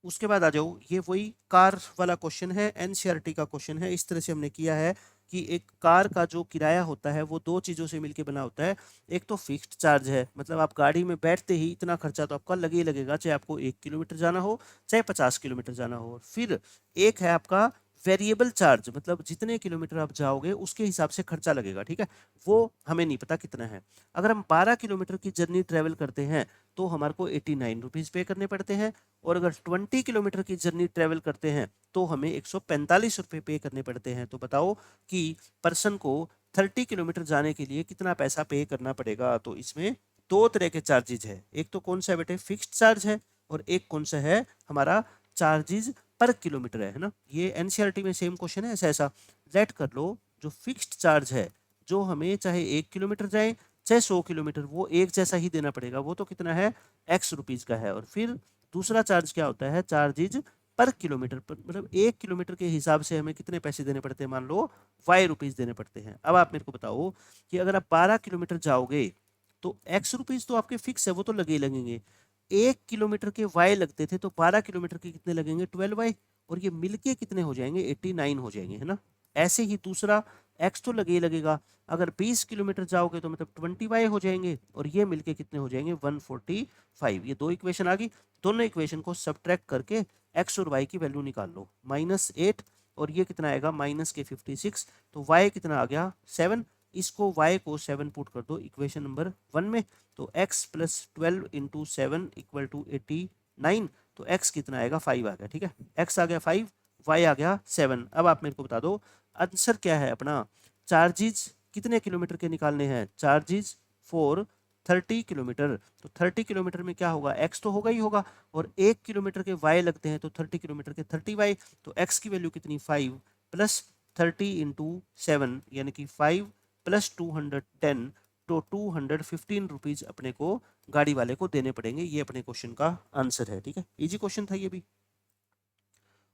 उसके बाद आ जाओ, ये वही कार वाला क्वेश्चन है, एनसीईआरटी का क्वेश्चन है। इस तरह से हमने किया है कि एक कार का जो किराया होता है वो दो चीज़ों से मिलके बना होता है। एक तो फिक्स्ड चार्ज है, मतलब आप गाड़ी में बैठते ही इतना खर्चा तो आपका लगे ही लगेगा, चाहे आपको 1 किलोमीटर जाना हो चाहे 50 किलोमीटर जाना हो। फिर एक है आपका वेरिएबल चार्ज, मतलब जितने किलोमीटर आप जाओगे उसके हिसाब से खर्चा लगेगा, ठीक है। वो हमें नहीं पता कितना है। अगर हम 12 किलोमीटर की जर्नी ट्रेवल करते हैं तो हमारे को 89 रुपीज़ पे करने पड़ते हैं, और अगर 20 किलोमीटर की जर्नी ट्रेवल करते हैं तो हमें 145 रुपये पे करने पड़ते हैं। तो बताओ कि पर्सन को 30 किलोमीटर जाने के लिए कितना पैसा पे करना पड़ेगा। तो इसमें दो तरह के चार्जेज है, एक तो कौन सा है बेटे फिक्स्ड चार्ज है, और एक कौन सा है हमारा चार्जेज पर किलोमीटर है ना। ये एनसीईआरटी में सेम क्वेश्चन है ऐसा ऐसा। लेट कर लो जो फिक्स्ड चार्ज है, जो हमें चाहे 1 किलोमीटर जाए चाहे 100 किलोमीटर, वो एक जैसा ही देना पड़ेगा, वो तो कितना है x रुपीज़ का है। और फिर दूसरा चार्ज क्या होता है चार्जेज पर किलोमीटर पर, मतलब 1 किलोमीटर के हिसाब से हमें कितने पैसे देने पड़ते हैं, मान लो y रुपीज़ देने पड़ते हैं। अब आप मेरे को बताओ कि अगर आप 12 किलोमीटर जाओगे तो x रुपीज़ तो आपके फिक्स है, वो तो लगे ही लगेंगे। 1 किलोमीटर के y लगते थे तो 12 किलोमीटर के कितने लगेंगे 12y, और ये मिलके कितने हो जाएंगे 89 हो जाएंगे, है ना। ऐसे ही दूसरा x तो लगे ही लगेगा, अगर 20 किलोमीटर जाओगे तो मतलब 20y हो जाएंगे, और ये मिलके कितने हो जाएंगे 145। ये दो इक्वेशन आ गई, दोनों इक्वेशन को सब्ट्रैक्ट करके x और y की वैल्यू निकाल लो, -8 और ये कितना आएगा -56। तो y कितना आ गया 7, इसको y को 7 पुट कर दो इक्वेशन नंबर 1 में, तो x plus 12 into 7 equal to 89। तो x कितना आएगा 5 आ गया, ठीक है। x आ गया 5, y आ गया 7। अब आप मेरे को बता दो आंसर क्या है अपना, चार्जेज कितने किलोमीटर के निकालने हैं, चार्जेज फॉर 30 किलोमीटर। तो 30 किलोमीटर में क्या होगा x तो होगा ही होगा, और 1 किलोमीटर के y लगते हैं तो 30 किलोमीटर के 30y। तो x की वैल्यू कितनी 5 प्लस 30 इंटू 7 यानी कि 5 प्लस 210, तो 215 रुपीज़ अपने को गाड़ी वाले को देने पड़ेंगे। ये अपने क्वेश्चन का आंसर है, ठीक है। इजी क्वेश्चन था ये भी।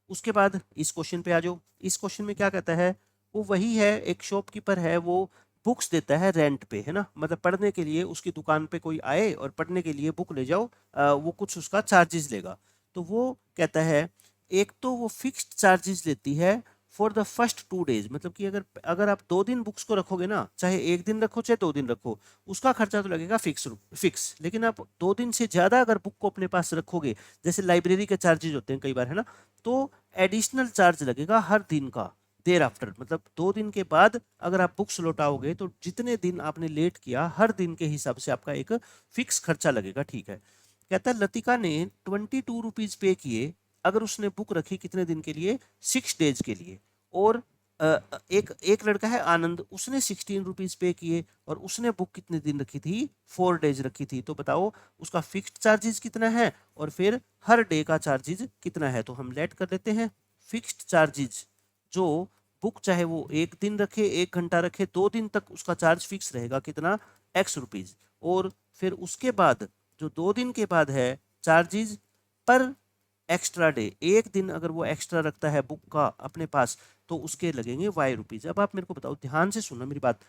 उसके बाद इस क्वेश्चन पे आ जाओ, इस क्वेश्चन में क्या कहता है, वो वही है, एक शॉपकीपर है, वो बुक्स देता है रेंट पे, है ना, मतलब पढ़ने के लिए उसकी दुकान पे कोई आए और पढ़ने के लिए बुक ले जाओ, वो कुछ उसका चार्जेस लेगा। तो वो कहता है एक तो वो फिक्स्ड चार्जेस लेती है फॉर द फर्स्ट 2 डेज, मतलब कि अगर अगर आप 2 दिन बुक्स को रखोगे ना, चाहे 1 दिन रखो चाहे 2 दिन रखो, उसका खर्चा तो लगेगा फिक्स। लेकिन आप 2 दिन से ज़्यादा अगर बुक को अपने पास रखोगे, जैसे लाइब्रेरी के चार्जेज होते हैं कई बार, है ना, तो एडिशनल चार्ज लगेगा हर दिन का देर आफ्टर, मतलब 2 दिन के बाद अगर आप बुक्स लौटाओगे तो जितने दिन आपने लेट किया हर दिन के हिसाब से आपका एक फिक्स खर्चा लगेगा, ठीक है। कहता है लतिका ने 22 रुपीज़ पे किए अगर उसने बुक रखी कितने दिन के लिए 6 डेज के लिए, और एक एक लड़का है आनंद, उसने 16 रुपीज़ पे किए और उसने बुक कितने दिन रखी थी 4 डेज रखी थी। तो बताओ उसका फिक्स्ड चार्जेस कितना है और फिर हर डे का चार्जेस कितना है। तो हम लेट कर लेते हैं फिक्स्ड चार्जेस, जो बुक चाहे वो 1 दिन रखे 1 घंटा रखे 2 दिन तक उसका चार्ज फिक्स रहेगा कितना x रुपीज़, और फिर उसके बाद जो 2 दिन के बाद है चार्जेस पर एक्स्ट्रा डे, एक दिन अगर वो एक्स्ट्रा रखता है बुक का अपने पास तो उसके लगेंगे वाई रुपीज। अब आप मेरे को बताओ, ध्यान से सुनना मेरी बात,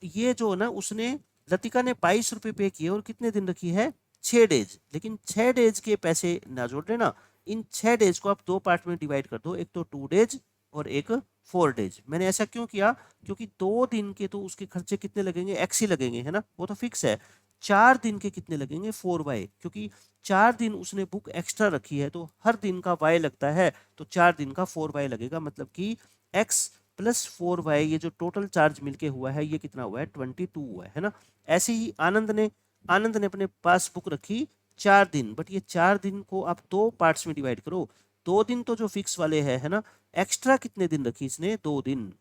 ये जो ना उसने, लतिका ने 22 रुपये पे किए और कितने दिन रखी है, 6 डेज, लेकिन 6 डेज के पैसे ना जोड़ लेना, इन 6 डेज को आप दो पार्ट में डिवाइड कर दो, एक तो 2 डेज और एक 4 डेज। मैंने ऐसा क्यों किया, क्योंकि 2 दिन के तो उसके खर्चे कितने लगेंगे, एक्स ही लगेंगे, है ना, वो तो फिक्स है। 4 दिन के कितने लगेंगे, 4 वाई, क्योंकि 4 दिन उसने बुक एक्स्ट्रा रखी है तो हर दिन का वाई लगता है, तो 4 दिन का 4 वाई लगेगा, मतलब कि एक्स प्लस 4 वाई, ये जो टोटल चार्ज मिलके हुआ है ये कितना हुआ है, 22 हुआ है ना। ऐसे ही आनंद ने अपने पास बुक रखी 4 दिन, बट ये 4 दिन को आप दो पार्ट्स में डिवाइड करो, 2 दिन तो जो फिक्स वाले है ना, एक्स्ट्रा कितने दिन रखी इसने, 2 दिन,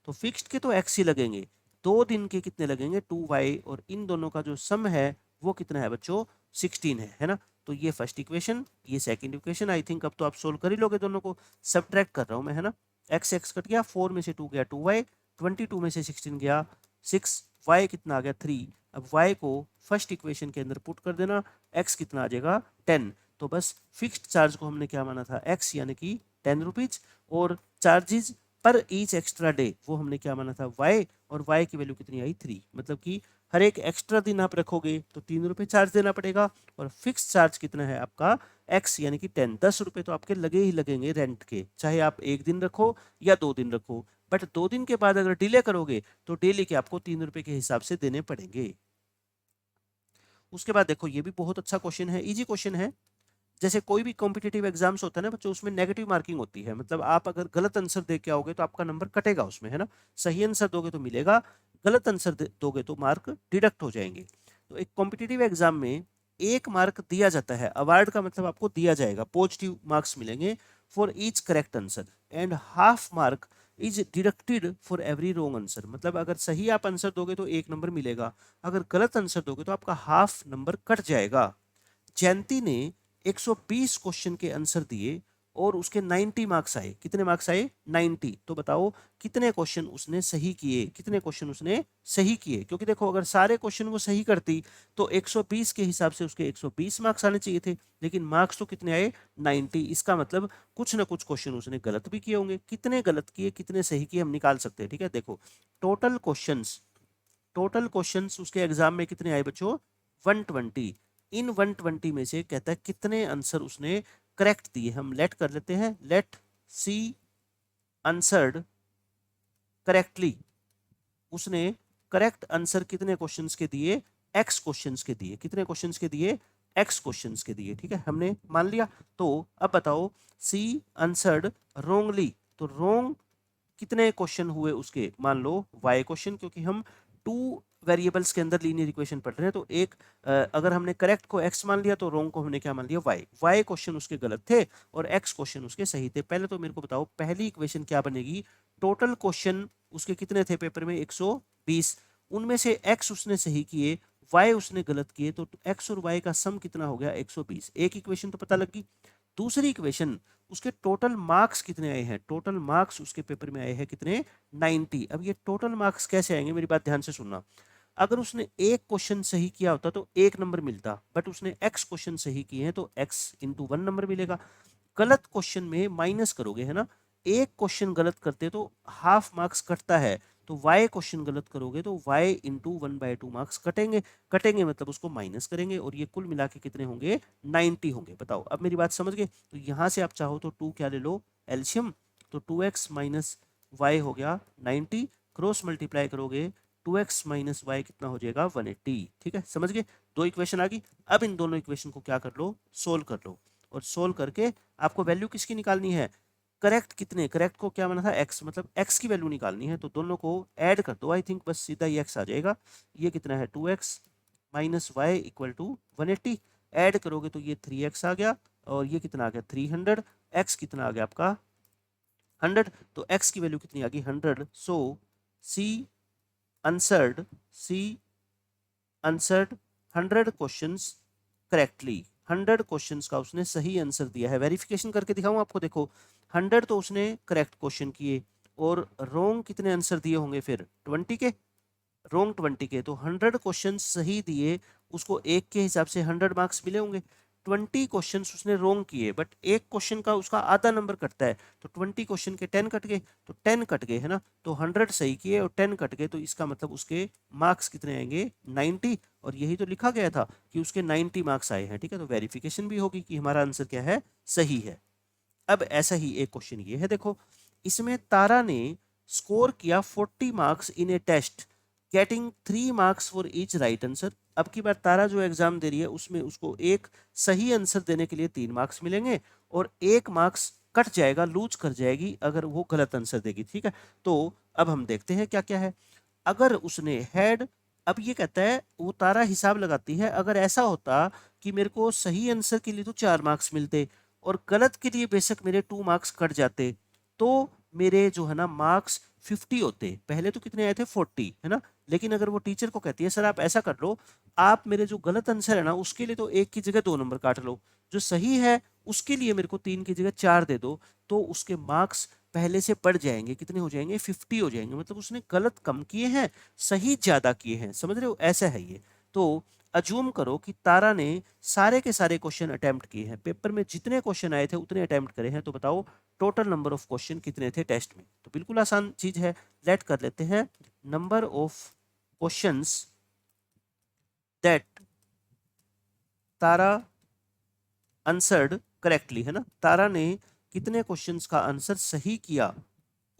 तो फिक्स्ड के तो एक्स ही लगेंगे, 2 दिन के कितने लगेंगे, 2 वाई, और इन दोनों का जो सम है वो कितना है बच्चों, 16 है ना। तो ये फर्स्ट इक्वेशन, ये सेकंड इक्वेशन, आई थिंक अब तो आप सोल्व कर ही लोगे दोनों को, सब्ट्रैक्ट कर रहा हूँ मैं, है ना। एक्स एक्स कट गया, 4 में से 2 गया 2 वाई, 22 में से 16 गया 6, वाई कितना आ गया 3। अब वाई को फर्स्ट इक्वेशन के अंदर पुट कर देना, एक्स कितना आ जाएगा 10। तो बस फिक्स्ड चार्ज को हमने क्या माना था, एक्स यानी कि 10 रुपीज, और चार्जेस पर ईच एक्स्ट्रा डे वो हमने क्या माना था, वाई, और वाई की वैल्यू कितनी आई 3, मतलब कि हर एक एक्स्ट्रा दिन आप रखोगे तो 3 रुपये चार्ज देना पड़ेगा, और फिक्स चार्ज कितना है आपका, एक्स यानी कि 10, 10 रुपये तो आपके लगे ही लगेंगे रेंट के, चाहे आप एक दिन रखो या 2 दिन रखो, बट 2 दिन के बाद अगर डिले करोगे तो डेली के आपको 3 रुपये के हिसाब से देने पड़ेंगे। उसके बाद देखो, ये भी बहुत अच्छा क्वेश्चन है, इजी क्वेश्चन है। जैसे कोई भी कॉम्पिटिटिव एग्जाम्स होता है ना बच्चों, उसमें नेगेटिव मार्किंग होती है, मतलब आप अगर गलत आंसर दे के आओगे तो आपका नंबर कटेगा उसमें, है ना, सही आंसर दोगे तो मिलेगा, गलत आंसर दोगे तो मार्क डिडक्ट हो जाएंगे। तो एक कॉम्पिटिटिव एग्जाम में 1 मार्क दिया जाता है, अवार्ड का मतलब आपको दिया जाएगा, पॉजिटिव मार्क्स मिलेंगे for each correct answer, and half mark is deducted for every wrong answer, मतलब अगर सही आप आंसर दोगे तो 1 नंबर मिलेगा, अगर गलत आंसर दोगे तो आपका हाफ नंबर कट जाएगा। जयंती ने 120 क्वेश्चन के आंसर दिए और उसके 90 मार्क्स आए, कितने मार्क्स आए, 90। तो बताओ कितने क्वेश्चन उसने सही किए, कितने क्वेश्चन उसने सही किए, क्योंकि देखो अगर सारे क्वेश्चन वो सही करती तो 120 के हिसाब से उसके 120 मार्क्स आने चाहिए थे, लेकिन मार्क्स तो कितने आए, 90। इसका मतलब कुछ ना कुछ क्वेश्चन उसने गलत भी किए होंगे, कितने गलत किए कितने सही किए हम निकाल सकते हैं, ठीक है। देखो टोटल क्वेश्चंस उसके एग्जाम में कितने आए बच्चों, 120। इन 120 में से कहता है कितने आंसर उसने करेक्ट दिए, हम लेट कर लेते हैं, लेट सी आंसर्ड करेक्टली, उसने करेक्ट आंसर कितने क्वेश्चंस के दिए, एक्स क्वेश्चंस के दिए, कितने क्वेश्चंस के दिए, एक्स क्वेश्चंस के दिए, ठीक है, हमने मान लिया। तो अब बताओ, सी आंसर्ड रोंगली, तो रोंग कितने क्वेश्चन हुए उसके, मान लो वाई क्वेश्चन, क्योंकि हम 2 वेरिएबल्स के अंदर लीनियर इक्वेशन पढ़ रहे हैं, तो एक अगर हमने करेक्ट को एक्स मान लिया तो रॉन्ग को हमने क्या मान लिया, वाई क्वेश्चन उसके गलत थे और एक्स क्वेश्चन उसके सही थे। पहले तो मेरे को बताओ पहली इक्वेशन क्या बनेगी, टोटल क्वेश्चन उसके कितने थे पेपर में, 120, उनमें से एक्स उसने सही किए, वाई उसने गलत किए, तो एक्स और वाई का सम कितना हो गया, 120। एक इक्वेशन तो पता लगी। दूसरी इक्वेशन, उसके टोटल मार्क्स कितने आए हैं, टोटल मार्क्स उसके पेपर में आए हैं कितने, 90। अब ये टोटल मार्क्स कैसे आएंगे, मेरी बात ध्यान से सुनना, अगर उसने एक क्वेश्चन सही किया होता तो 1 नंबर मिलता, बट उसने एक्स क्वेश्चन सही किए हैं तो एक्स इंटू 1 नंबर मिलेगा। गलत क्वेश्चन में माइनस करोगे, है ना, एक क्वेश्चन गलत करते तो हाफ मार्क्स कटता है, तो वाई क्वेश्चन गलत करोगे तो वाई इंटू 1/2 मार्क्स कटेंगे, कटेंगे मतलब उसको माइनस करेंगे, और ये कुल मिला के कितने होंगे, 90 होंगे। बताओ अब मेरी बात समझ गए, तो यहाँ से आप चाहो तो 2 क्या ले लो, एल्शियम, तो 2x माइनस वाई हो गया 90, क्रॉस मल्टीप्लाई करोगे 2x माइनस वाई कितना हो जाएगा, 180, ठीक है, समझ गए, दो इक्वेशन आ गई। अब इन दोनों इक्वेशन को क्या कर लो, सोल्व कर लो, और सोल्व करके आपको वैल्यू किसकी निकालनी है, करेक्ट कितने, करेक्ट को क्या माना था, एक्स, मतलब एक्स की वैल्यू निकालनी है, तो दोनों को ऐड कर दो, आई थिंक बस सीधा ही एक्स आ जाएगा। ये कितना है, 2x minus y equal to 180, add करोगे तो ये 3x आ गया, और ये कितना आ गया 300, x कितना आ गया आपका 100, तो x की वैल्यू कितनी आ गई 100। सो सी आंसर्ड, सी आंसर्ड 100 क्वेश्चंस करेक्टली, 100 क्वेश्चंस का उसने सही आंसर दिया है। वेरिफिकेशन करके दिखाऊं आपको, देखो 100 तो उसने करेक्ट क्वेश्चन किए, और रॉन्ग कितने आंसर दिए होंगे फिर 20 के, रॉन्ग 20 के, तो 100 क्वेश्चन सही दिए, उसको एक के हिसाब से 100 मार्क्स मिले होंगे। 20 क्वेश्चंस उसने रोंग किए, बट एक क्वेश्चन का उसका आधा नंबर कटता है, तो 20 क्वेश्चन के 10 कट गए, तो 10 कट गए है ना, तो 100 सही किए और 10 कट गए, तो इसका मतलब उसके मार्क्स कितने आएंगे 90, और यही तो लिखा गया था कि उसके 90 मार्क्स आए हैं। ठीक है, तो वेरिफिकेशन भी होगी कि हमारा आंसर क्या है, सही है। अब ऐसा ही एक क्वेश्चन ये है, देखो इसमें तारा ने स्कोर किया 40 marks in a test getting 3 marks for each right answer. अब की बार तारा जो एग्जाम दे रही है उसमें उसको एक सही आंसर देने के लिए 3 मार्क्स मिलेंगे और 1 मार्क्स कट जाएगा, लूज कर जाएगी अगर वो गलत आंसर देगी। ठीक है, तो अब हम देखते हैं क्या क्या है। अगर उसने हैड, अब ये कहता है वो तारा हिसाब लगाती है, अगर ऐसा होता कि मेरे को सही आंसर के लिए तो 4 मार्क्स मिलते और गलत के लिए बेशक मेरे 2 मार्क्स कट जाते, तो मेरे जो है ना मार्क्स 50 होते। पहले तो कितने आए थे 40 है ना, लेकिन अगर वो टीचर को कहती है सर आप ऐसा कर लो, आप मेरे जो गलत आंसर है ना उसके लिए तो 1 की जगह 2 नंबर काट लो, जो सही है उसके लिए मेरे को 3 की जगह 4 दे दो, तो उसके मार्क्स पहले से बढ़ जाएंगे, कितने हो जाएंगे 50 हो जाएंगे। मतलब उसने गलत कम किए हैं, सही ज्यादा किए हैं, समझ रहे हो, ऐसा है ये। तो अज्यूम करो कि तारा ने सारे के सारे क्वेश्चन अटेम्प्ट किए हैं, पेपर में जितने क्वेश्चन आए थे उतने अटेम्प्ट करे हैं, तो बताओ टोटल नंबर ऑफ क्वेश्चन कितने थे टेस्ट में। तो बिल्कुल आसान चीज है, लेट कर लेते हैं। Number of questions that Tara answered correctly, है ना, तारा ने कितने क्वेश्चंस का आंसर सही किया,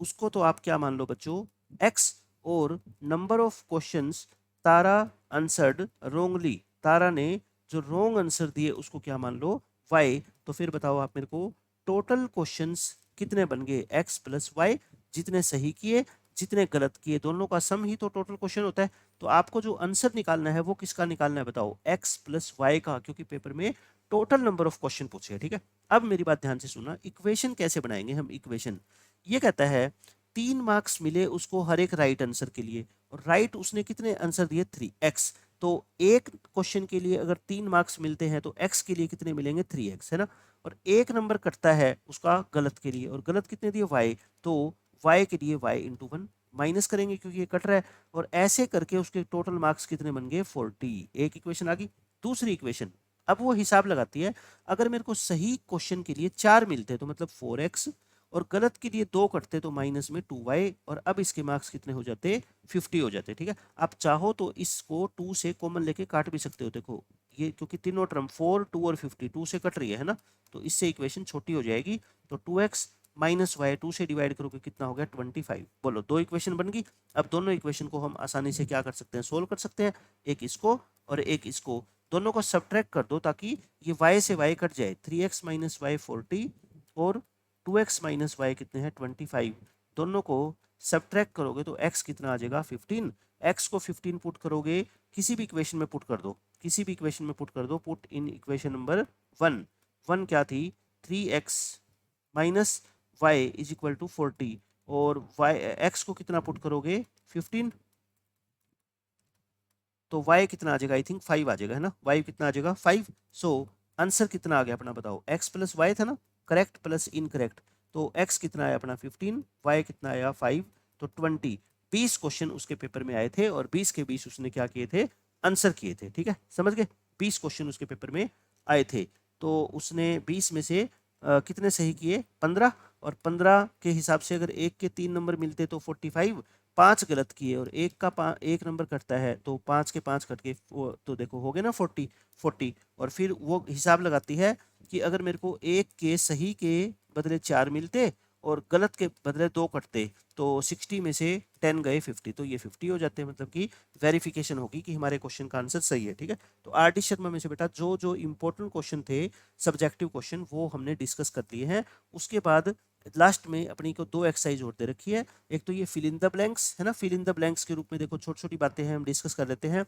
उसको तो आप क्या मान लो बच्चों x, और number of questions Tara answered wrongly, Tara ने जो रोंग आंसर दिए उसको क्या मान लो y। तो फिर बताओ आप मेरे को टोटल क्वेश्चंस कितने बन गए x प्लस वाई, जितने सही किए जितने गलत किए दोनों का सम ही तो टोटल क्वेश्चन होता है। तो आपको जो आंसर निकालना है वो किसका निकालना है बताओ, x प्लस वाई का, क्योंकि पेपर में टोटल नंबर ऑफ क्वेश्चन पूछे। ठीक है, अब मेरी बात ध्यान से सुनना, इक्वेशन कैसे बनाएंगे हम। इक्वेशन ये कहता है 3 मार्क्स मिले उसको हर एक राइट आंसर के लिए, और राइट उसने कितने आंसर दिए 3x, तो एक क्वेश्चन के लिए अगर 3 मार्क्स मिलते हैं तो x के लिए कितने मिलेंगे 3x, है ना, और एक नंबर कटता है उसका गलत के लिए, और गलत कितने दिए y, तो y के लिए y इंटू 1 माइनस करेंगे क्योंकि ये कट रहा है, और ऐसे करके उसके टोटल मार्क्स कितने बन गए 40। एक इक्वेशन आ गई। दूसरी इक्वेशन, अब वो हिसाब लगाती है, अगर मेरे को सही क्वेश्चन के लिए 4 मिलते तो मतलब 4x, और गलत के लिए 2 कटते तो माइनस में 2y, और अब इसके मार्क्स कितने हो जाते 50 हो जाते। ठीक है, आप चाहो तो इसको 2 से कॉमन लेके काट भी सकते हो, देखो ये क्योंकि तीनों टर्म 4 2 और 50 2 से कट रही है ना, तो इससे इक्वेशन छोटी हो जाएगी, तो 2x माइनस वाई 2 से डिवाइड करोगे कितना हो गया 25। बोलो दो इक्वेशन बन गई। अब दोनों इक्वेशन को हम आसानी से क्या कर सकते हैं, सोल्व कर सकते हैं, एक इसको और एक इसको, दोनों को सब्ट्रैक्ट कर दो ताकि ये y से y कट जाए, 3x माइनस वाई 40 और 2x माइनस वाई कितने हैं 25, दोनों को सब्ट्रैक्ट करोगे तो x कितना आ जाएगा 15, x को 15 पुट करोगे किसी भी इक्वेशन में पुट कर दो, किसी भी इक्वेशन में पुट कर दो, पुट इन इक्वेशन नंबर 1, 1 क्या थी 3x minus y is equal to 40, और y x को कितना पुट करोगे 15, तो y कितना आ जाएगा, आई थिंक 5 आ जाएगा, है ना, y कितना आ जाएगा 5। सो आंसर कितना आ गया अपना बताओ, x प्लस वाई था ना, करेक्ट प्लस इनकरेक्ट, तो x कितना आया अपना 15, y कितना आया 5, तो 20। 20 क्वेश्चन उसके पेपर में आए थे और 20 के 20 उसने क्या किए थे, आंसर किए थे। ठीक है, समझ गए, 20 क्वेश्चन उसके पेपर में आए थे, तो उसने 20 में से कितने सही किए 15, और 15 के हिसाब से अगर एक के 3 नंबर मिलते तो 45, 5 गलत किए और एक का एक नंबर कटता है, तो 5 के 5 कट के तो देखो हो गए ना 40। और फिर वो हिसाब लगाती है कि अगर मेरे को एक के सही के बदले 4 मिलते और गलत के बदले 2 कटते, तो 60 में से 10 गए 50, तो ये 50 हो जाते हैं, मतलब कि वेरिफिकेशन होगी कि हमारे क्वेश्चन का आंसर सही है। ठीक है, तो आर डी शर्मा में से बेटा जो जो इंपॉर्टेंट क्वेश्चन थे सब्जेक्टिव क्वेश्चन वो हमने डिस्कस कर लिए हैं। उसके बाद लास्ट में अपनी को 2 एक्सरसाइज और दे रखी है, एक तो ये फिल इन द ब्लैंक्स है ना, फिल इन द ब्लैंक्स के रूप में देखो छोटी छोटी बातें हैं हम डिस्कस कर लेते हैं।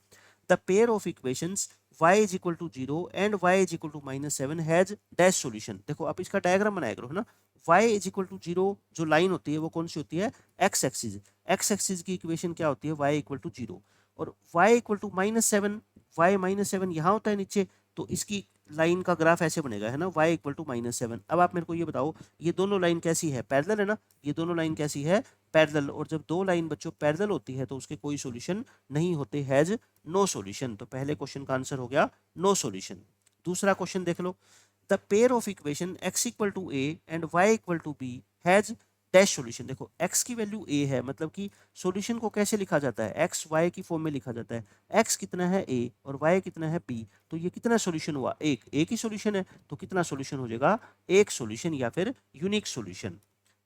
The pair of equations y is equal to 0 and y is equal to -7 has dash solution. देखो आप इसका डायग्राम बनाया करो, है ना, y इज इक्वल टू 0 जो लाइन होती है वो कौन सी होती है, x एक्सिस, x एक्सिस की इक्वेशन क्या होती है y इक्वल टू 0, और y इक्वल टू -7, y -7 यहाँ होता है नीचे, तो इसकी लाइन का ग्राफ ऐसे बनेगा, है ना, y इक्वल टू -7। अब आप मेरे को ये बताओ ये दोनों लाइन कैसी है, पैरेलल है ना, ये दोनों लाइन कैसी है, पैरेलल, और जब दो लाइन बच्चों पैरेलल होती है तो उसके कोई सॉल्यूशन नहीं होते, हैज नो सॉल्यूशन। तो पहले क्वेश्चन का आंसर हो गया नो सॉल्यूशन। दूसरा क्वेश्चन देख लो, the pair of equation x equal to a and y equal to b has dash solution. देखो x की वैल्यू a है, मतलब कि सॉल्यूशन को कैसे लिखा जाता है, x y की फॉर्म में लिखा जाता है। x कितना है a और y कितना है b, तो ये कितना सॉल्यूशन हुआ, एक ही सॉल्यूशन है, तो कितना सॉल्यूशन हो जाएगा, एक सॉल्यूशन या फिर यूनिक सॉल्यूशन।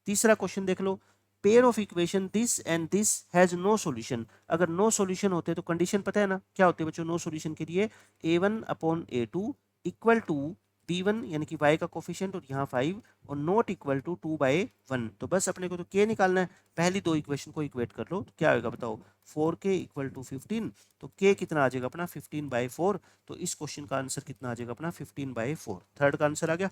तीसरा क्वेश्चन देख लो, pair of equation this and this has no solution. अगर नो सॉल्यूशन होते तो कंडीशन पता है ना क्या होती है बच्चों नो सॉल्यूशन के लिए, a1 upon a2 equal to b1 यानी कि y का कोफिशिएंट और यहाँ 5 और नॉट इक्वल टू 2/1। तो बस अपने को तो k निकालना है, पहली दो इक्वेशन को इक्वेट कर लो तो क्या होगा बताओ, 4k इक्वल टू 15, तो k कितना आ जाएगा अपना 15/4। तो इस क्वेश्चन का आंसर कितना आ जाएगा अपना 15/4, थर्ड का आंसर आ गया।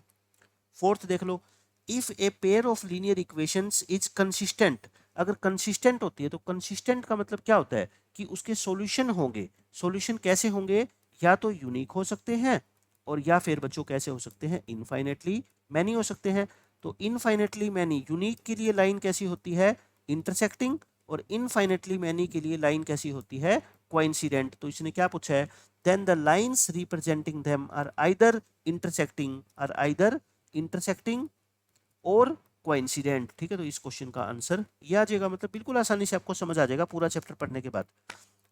फोर्थ देख लो, if a pair of linear equations is consistent. अगर कंसिस्टेंट होती है तो कंसिस्टेंट का मतलब क्या होता है कि उसके सॉल्यूशन होंगे। सॉल्यूशन कैसे होंगे, या तो यूनिक हो सकते हैं और या फिर बच्चों कैसे हो सकते हैं, इनफाइनेटली मैनी हो सकते हैं। तो इनफाइनेटली मैनी यूनिक के लिए लाइन कैसी होती है, इंटरसेक्टिंग, और इनफाइनेटली मैनी के लिए लाइन कैसी होती है, कोइंसिडेंट। तो इसने क्या पूछा है, then the lines representing them are either intersecting और कोइंसिडेंट। ठीक है, तो इस क्वेश्चन का आंसर ये आ जाएगा, मतलब बिल्कुल आसानी से आपको समझ आ जाएगा पूरा चैप्टर पढ़ने के बाद।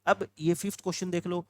अब ये फिफ्थ क्वेश्चन देख लो,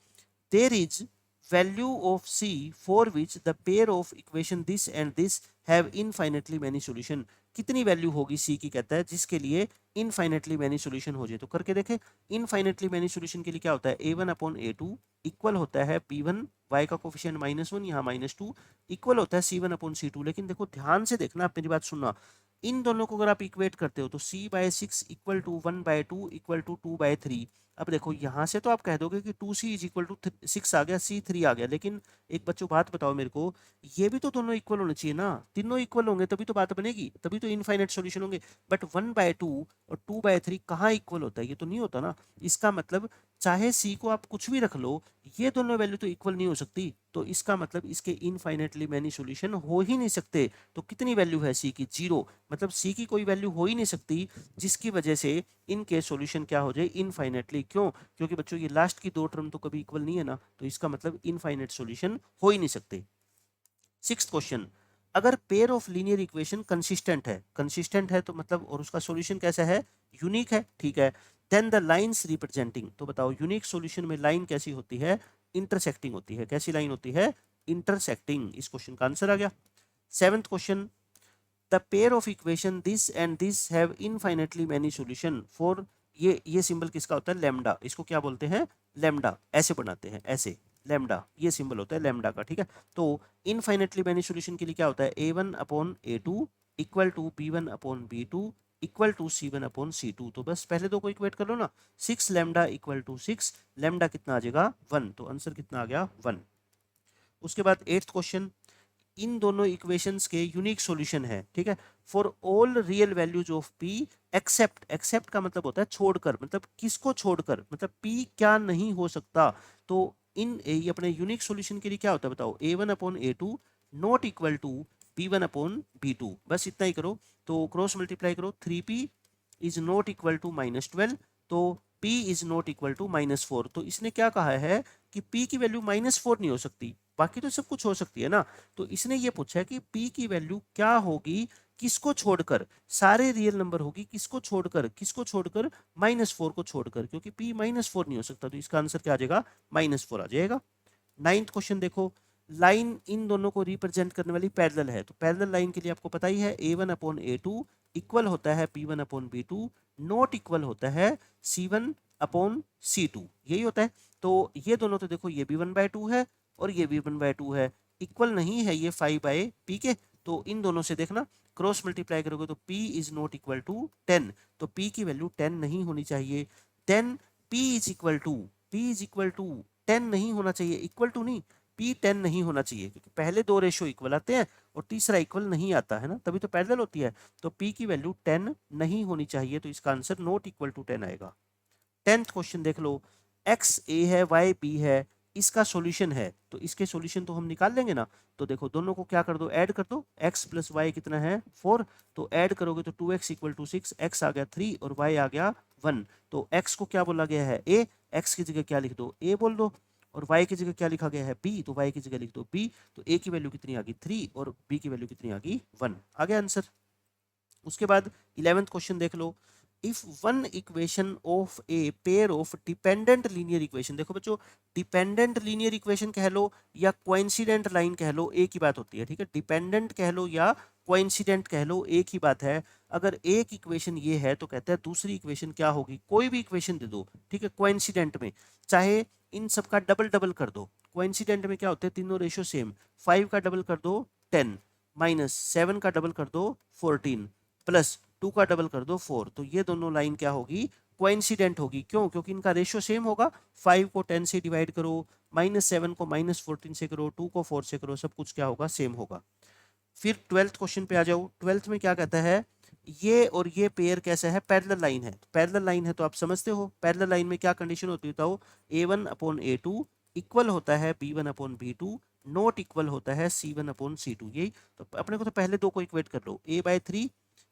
there is value of c for which the pair of equation this and this have infinitely many solution. कितनी वैल्यू होगी c की, कहता है जिसके लिए इनफाइनेटली मैनी सॉल्यूशन हो जाए। तो करके देखें, इनफाइनेटली मैनी सॉल्यूशन के लिए क्या होता है, a1 अपॉन a2 इक्वल होता है b1, y का कोफिशिएंट -1 यहाँ -2 इक्वल होता है c1 अपॉन c2। लेकिन देखो ध्यान से देखना, आप मेरी बात सुनना, इन दोनों को अगर आप इक्वेट करते हो तो c/6 equal to 1/2 equal to 2/3। अब देखो यहाँ से तो आप कह दोगे कि 2c इज इक्वल टू 6 आ गया, c 3 आ गया, लेकिन एक बच्चों बात बताओ मेरे को, ये भी तो दोनों इक्वल होने चाहिए ना, तीनों इक्वल होंगे तभी तो बात बनेगी, तभी तो इनफाइनाइट सॉल्यूशन होंगे। बट 1/2 और 2/3 कहाँ इक्वल होता है, ये तो नहीं होता ना। इसका मतलब चाहे c को आप कुछ भी रख लो, ये दोनों वैल्यू तो इक्वल नहीं हो सकती, तो इसका मतलब इसके इनफाइनेटली मैनी सॉल्यूशन हो ही नहीं सकते। तो कितनी वैल्यू है c की, 0, मतलब c की कोई वैल्यू हो ही नहीं सकती जिसकी वजह से इनके सॉल्यूशन क्या हो जाए, इनफाइनेटली। क्यों, क्योंकि बच्चों ये लास्ट की दो टर्म तो कभी इक्वल नहीं है ना, तो इसका मतलब इनफाइनेट सॉल्यूशन हो ही नहीं सकते। सिक्स्थ क्वेश्चन, अगर pair of linear equation consistent है तो मतलब, और उसका सॉल्यूशन कैसा है, यूनिक है, ठीक है, देन द लाइंस रिप्रेजेंटिंग। तो बताओ यूनिक सॉल्यूशन में लाइन कैसी होती है, इंटरसेक्टिंग होती है। कैसी लाइन होती है, इंटरसेक्टिंग। इस क्वेश्चन का आंसर आ गया। Seventh question, the pair of equation this and this have infinitely many solution for, ये सिंबल किसका होता है, लैम्डा, इसको क्या बोलते हैं, लैम्डा, ऐसे बनाते हैं, ऐसे लैम्डा, ये सिंबल होता है लैम्डा का, ठीक है। तो इनफाइनेटली मैनी सॉल्यूशन के लिए क्या होता है, a1 upon a2 equal to b1 upon b2 equal to c1 upon c2। तो बस पहले दो को इक्वेट कर लो ना, 6 लैम्डा इक्वल टू 6, लैम्डा कितना आ जाएगा 1, तो आंसर कितना आ गया 1। उसके बाद एट्थ क्वेश्चन, इन दोनों इक्वेशंस के यूनिक सॉल्यूशन है, ठीक है, for all real values of p except का मतलब होता है छोड़कर, मतलब किसको छोड़कर, मतलब p क्या नहीं हो सकता। तो ये अपने यूनिक सॉल्यूशन के लिए क्या होता है बताओ, a1 upon a2 not equal to b1 upon b2। बस इतना ही करो, तो क्रॉस मल्टीप्लाई करो, 3p is not equal to -12, तो p is not equal to -4। तो इसने क्या कहा है कि p की वैल्यू -4 नहीं हो सकती, बाकी तो सब कुछ हो सकती है ना। तो इसने ये पूछा है कि p की वैल्यू क्या होगी, किसको छोड़कर, सारे रियल नंबर होगी, किसको छोड़कर, -4 को छोड़कर, क्योंकि p -4 नहीं हो सकता, तो इसका आंसर क्या आ जाएगा, -4 आ जाएगा। नाइन्थ क्वेश्चन देखो, लाइन इन दोनों को रिप्रेजेंट करने वाली पैरेलल है, तो पैरेलल लाइन के लिए आपको पता ही है, a1 अपॉन a2 इक्वल होता है p1 upon b2 not equal होता है c1 अपॉन c2, यही होता है। तो ये दोनों तो देखो, ये भी 1/2 है और ये भी 1/2 है, इक्वल नहीं है ये 5/p के। तो इन दोनों से देखना, क्रॉस मल्टीप्लाई करोगे तो p is not equal to 10, तो p की वैल्यू 10 नहीं होनी चाहिए। Then p is equal to 10 नहीं होना चाहिए, इक्वल टू नहीं, p 10 नहीं होना चाहिए, क्योंकि पहले दो रेशो इक्वल आते हैं और तीसरा इक्वल नहीं आता है ना, तभी तो पैरेलल होती है। तो p की वैल्यू 10 नहीं होनी चाहिए, तो इसका आंसर नॉट इक्वल टू 10 आएगा। 10th क्वेश्चन देख लो, x a है y b है, इसका सॉल्यूशन है, तो इसके सॉल्यूशन तो हम निकाल लेंगे ना। तो देखो दोनों को क्या कर दो, ऐड कर दो, x प्लस वाई कितना है 4, तो ऐड करोगे तो 2x इक्वल टू 6, x आ गया 3 और y आ गया 1। तो x को क्या बोला गया है a, x की जगह क्या लिख दो, a बोल दो, और y की जगह क्या लिखा गया है b, तो y की जगह लिख दो b। तो a की वैल्यू कितनी आ गई 3 और b की वैल्यू कितनी आ गई 1। आ गया आंसर। उसके बाद 11th क्वेश्चन देख लो। If one equation of a pair of dependent linear equation, देखो बच्चों डिपेंडेंट लीनियर इक्वेशन कह लो या कोइंसिडेंट लाइन कह लो, एक ही बात होती है, ठीक है। डिपेंडेंट कह लो या कोइंसिडेंट कह लो, एक ही बात है। अगर एक इक्वेशन ये है तो कहते हैं दूसरी इक्वेशन क्या होगी, कोई भी इक्वेशन दे दो, ठीक है। कोइंसिडेंट में चाहे इन सब का डबल डबल कर दो। कोइंसिडेंट में क्या होते हैं, तीनों रेशियो सेम। 5 का डबल कर दो 10, -7 का डबल कर दो 14, +2 का डबल कर दो 4। तो ये दोनों लाइन क्या होगी, कोइंसिडेंट होगी। क्यों? क्योंकि इनका रेशियो सेम होगा। 5 को 10 से डिवाइड करो, -7 को -14 से करो, 2 को 4 से करो, सब कुछ क्या होगा, सेम होगा। फिर 12th क्वेश्चन पे आ जाओ। 12th में क्या कहता है, ये और ये पेयर कैसा है, पैरेलल लाइन है। पैरेलल लाइन है तो आप समझते हो पैरेलल लाइन में क्या कंडीशन होती है, बताओ। a1/a2 इक्वल होता है b1/b2, नॉट इक्वल होता है c1/c2। यही तो अपने को तो पहले दो को इक्वेट कर लो। a/3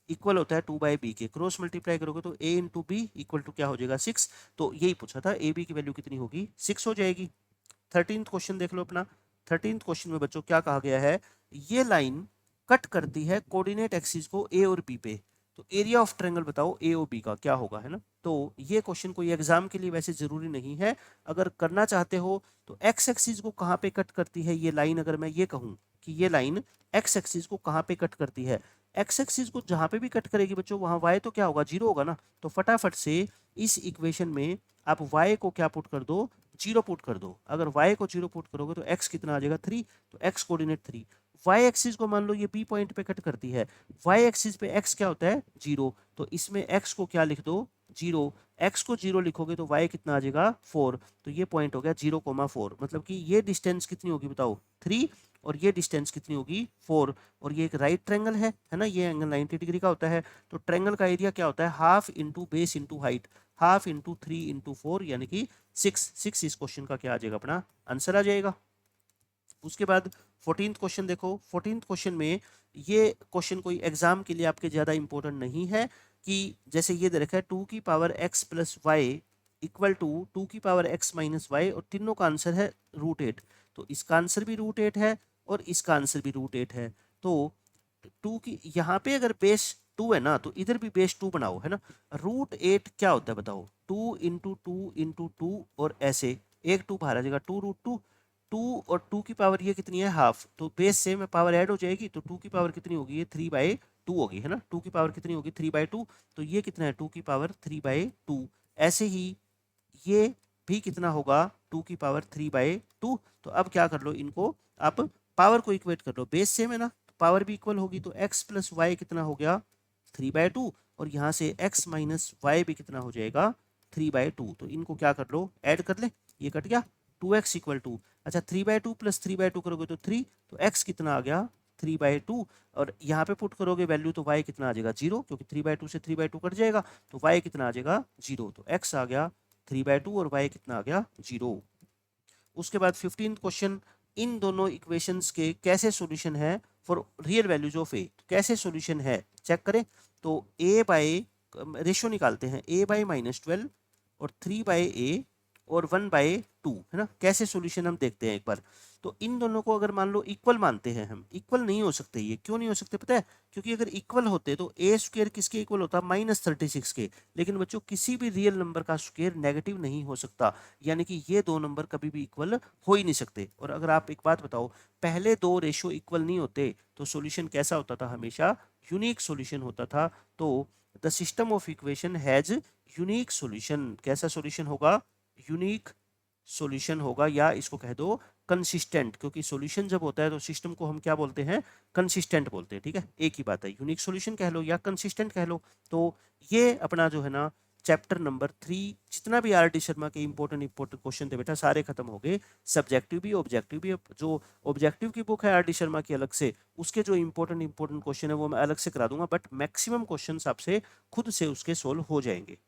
इक्वल होता है 2/b के, क्रॉस मल्टीप्लाई करोगे तो a into B equal to क्या हो जाएगा 6। तो यही पूछा था, ए बी की वैल्यू कितनी होगी, 6 हो जाएगी। 13th क्वेश्चन देख लो अपना। 13th क्वेश्चन में बच्चों क्या कहा गया है, ये लाइन कट करती है कोऑर्डिनेट एक्सिस को ए और बी पे। तो एरिया ऑफ ट्रायंगल बताओ ए और बी का क्या होगा, है ना। तो ये क्वेश्चन कोई एग्जाम के लिए वैसे जरूरी नहीं है, अगर करना चाहते हो तो एक्स एक्सिस को कहाँ पे कट करती है ये लाइन, अगर मैं ये कहूँ कि ये लाइन एक्स एक्सिस को कहाँ पे कट करती है, एक्स एक्सिस को जहाँ पे भी कट करेगी बच्चों वहाँ वाई तो क्या होगा, 0 होगा ना। तो फटाफट से इस इक्वेशन में आप वाई को क्या पुट कर दो, 0 पुट कर दो। अगर y को 0 पुट करोगे तो x कितना आ जाएगा 3, तो x कोऑर्डिनेट 3। y एक्सिस को मान लो ये b पॉइंट पे कट करती है, y एक्सिस पे x क्या होता है 0, तो इसमें x को क्या लिख दो 0। x को 0 लिखोगे तो y कितना आ जाएगा 4। तो ये पॉइंट हो गया 0,4, मतलब कि ये डिस्टेंस कितनी होगी बताओ 3, और ये डिस्टेंस कितनी होगी 4। और ये एक राइट ट्रायंगल है ना, ये एंगल 90 डिग्री का होता है। तो ट्रायंगल का एरिया क्या होता है, half into base into height, half into 3 into 4 यानी कि 6 इस क्वेश्चन का क्या आ जाएगा, अपना आंसर आ जाएगा। उसके बाद 14th क्वेश्चन देखो। 14th क्वेश्चन में ये क्वेश्चन कोई एग्जाम के लिए आपके ज़्यादा इंपॉर्टेंट नहीं है, कि जैसे ये दे रखा है 2 की power x plus y equal to 2 की पावर x माइनस वाई, और तीनों का आंसर है √8। तो इसका आंसर भी √8 है और इसका आंसर भी √8 है। तो 2 की यहाँ पे अगर बेस 2 है ना, तो इधर भी बेस 2 बनाओ, है ना। √8 क्या होता है बताओ, 2 इंटू 2 इंटू 2, और ऐसे एक 2 बाहर आ जाएगा, 2√2। 2 और 2 की पावर ये कितनी है हाफ, तो बेस सेम है, पावर ऐड हो जाएगी, तो 2 की पावर कितनी होगी, ये 3/2 होगी, है ना। 2 की पावर कितनी होगी 3/2, तो ये कितना है 2 की पावर 3/2। ऐसे ही ये भी कितना होगा 2 की पावर 3/2। तो अब क्या कर लो, इनको आप पावर को इक्वेट कर लो, बेस सेम है ना, तो पावर भी इक्वल होगी। तो x प्लस वाई कितना हो गया 3/2, और यहाँ से x माइनस वाई भी कितना हो जाएगा 3/2। तो इनको क्या कर लो, ऐड कर ले, ये कट गया 2x इक्वल टू, अच्छा 3/2 प्लस 3/2 करोगे तो 3, तो x कितना आ गया 3/2, और यहाँ पे पुट करोगे वैल्यू तो y कितना आ जाएगा 0, क्योंकि 3/2 से 3/2 कट जाएगा, तो y कितना आ जाएगा 0। तो x आ गया 3/2 और y कितना आ गया 0। उसके बाद 15th क्वेश्चन, इन दोनों इक्वेशंस के कैसे सॉल्यूशन है फॉर रियल वैल्यूज ऑफ ए, कैसे सॉल्यूशन है चेक करें। तो a बाय रेशियो निकालते हैं, a/-12 और 3/a और 1/2, है ना। कैसे सॉल्यूशन हम देखते हैं एक बार। तो इन दोनों को अगर मान लो इक्वल मानते हैं हम, इक्वल नहीं हो सकते, ये क्यों नहीं हो सकते पता है, क्योंकि अगर इक्वल होते तो a स्क्वायर किसके इक्वल होता, -36 के। लेकिन बच्चों किसी भी रियल नंबर का स्क्वायर नेगेटिव नहीं हो सकता, यानी कि ये दो नंबर कभी भी इक्वल हो ही नहीं सकते। और अगर आप एक बात बताओ, पहले दो रेशियो इक्वल नहीं होते तो सॉल्यूशन कैसा होता था, हमेशा यूनिक सॉल्यूशन होता था। तो the system of equation has unique solution, कैसा सॉल्यूशन होगा, यूनिक सॉल्यूशन होगा, या इसको कह दो कंसिस्टेंट, क्योंकि सॉल्यूशन जब होता है तो सिस्टम को हम क्या बोलते हैं, कंसिस्टेंट बोलते हैं, ठीक है। एक ही बात है, यूनिक सॉल्यूशन कह लो या कंसिस्टेंट कह लो। तो ये अपना जो है ना चैप्टर नंबर 3, जितना भी आर डी शर्मा के इंपॉर्टेंट क्वेश्चन थे बेटा सारे खत्म हो गए। सब्जेक्टिव भी ऑब्जेक्टिव भी, जो ऑब्जेक्टिव की बुक है आर डी शर्मा की अलग से, उसके जो इंपॉर्टेंट क्वेश्चन है वो मैं अलग से करा दूंगा, बट मैक्सिमम क्वेश्चन आपसे खुद से उसके सोल्व हो जाएंगे।